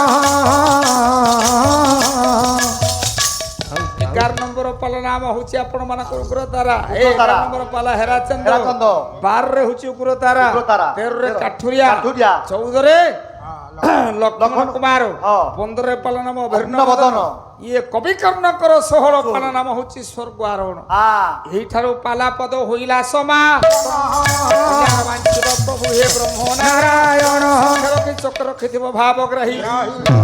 11 নম্বର ପାଲା ନାମ ହଉଛି ଆପଣ ମାନଙ୍କର ଉଗ୍ର ତାରା ଉଗ୍ର ତାରା। 11 নম্ବର ପାଲା ହେରାଚନ୍ଦ୍ର ହେରାଚନ୍ଦ୍ର। 12 ରେ ହଉଛି ଉଗ୍ର ତାରା ଉଗ୍ର ତାରା। 13 ରେ କାଠୁରିଆ କାଠୁରିଆ। 14 ରେ ଲକ୍ଷ୍ମଣ କୁମାର ହଁ। 15 ରେ ପାଲା ନାମ ଅର୍ଣ୍ଣବଦନ। ଅଭିର୍ଣ୍ଣବଦନ ଇଏ କବି କର୍ଣ୍ଣଙ୍କର 16 ପାଲା ନାମ ହଉଛି ସ୍ୱର୍ଗ ଆରୋହଣ हाँ ଏଇଠାରୁ ପାଲା ପଦ ହୋଇଲା ସମା ବାଞ୍ଛିବ ପ୍ରଭୁ ହେ ବ୍ରହ୍ମ নারায়ণ ରଖି ଚକ୍ର ରଖିଥିବ ଭାବଗ୍ରାହୀ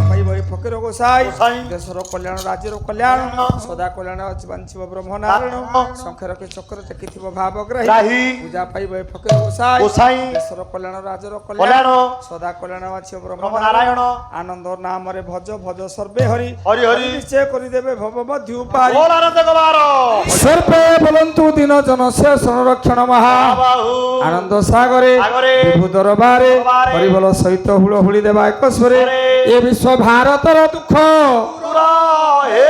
ପାଇବ ଏ ଫକୀର ଗୋସାଇ ଗୋସାଇ। ଦେଶର କଲ୍ୟାଣ ରାଜ୍ୟର କଲ୍ୟାଣ ସଦା କଲ୍ୟାଣ ଅଛି ବାଞ୍ଛିବ ବ୍ରହ୍ମ ନାରାୟଣ ଶଙ୍ଖ ରଖି ଚକ୍ର ଟେକିଥିବ ଭାବଗ୍ରାହୀ ଗ୍ରାହୀ। ପୂଜା ପାଇବ ଏ ଫକୀର ଗୋସାଇ ଗୋସାଇ। ଦେଶର କଲ୍ୟାଣ ରାଜ୍ୟର କଲ୍ୟାଣ। କଲ୍ୟାଣ ସଦା କଲ୍ୟାଣ ବାଞ୍ଛିବ ବ୍ରହ୍ମ ବ୍ରହ୍ମ ନାରାୟଣ ନାରାୟଣ। ଆନନ୍ଦ ନାମରେ ଭଜ ଭଜ ସର୍ବେ ହରି ହରି ହରି। ନିଶ୍ଚୟ କରିଦେବେ ଭବ ମଧ୍ୟ ଉପାୟ बोल आनंद कुमार সর্বে বলন্তু দিন জনসে সংরক্ষণ মহা बाहु আনন্দ সাগরে সাগরে বিভু দরবারে দরবারে হরিবল সহিত হুল হুলি দেবা একস্বরে আরে। এ বিশ্ব ভারতর দুঃখ पूरा हे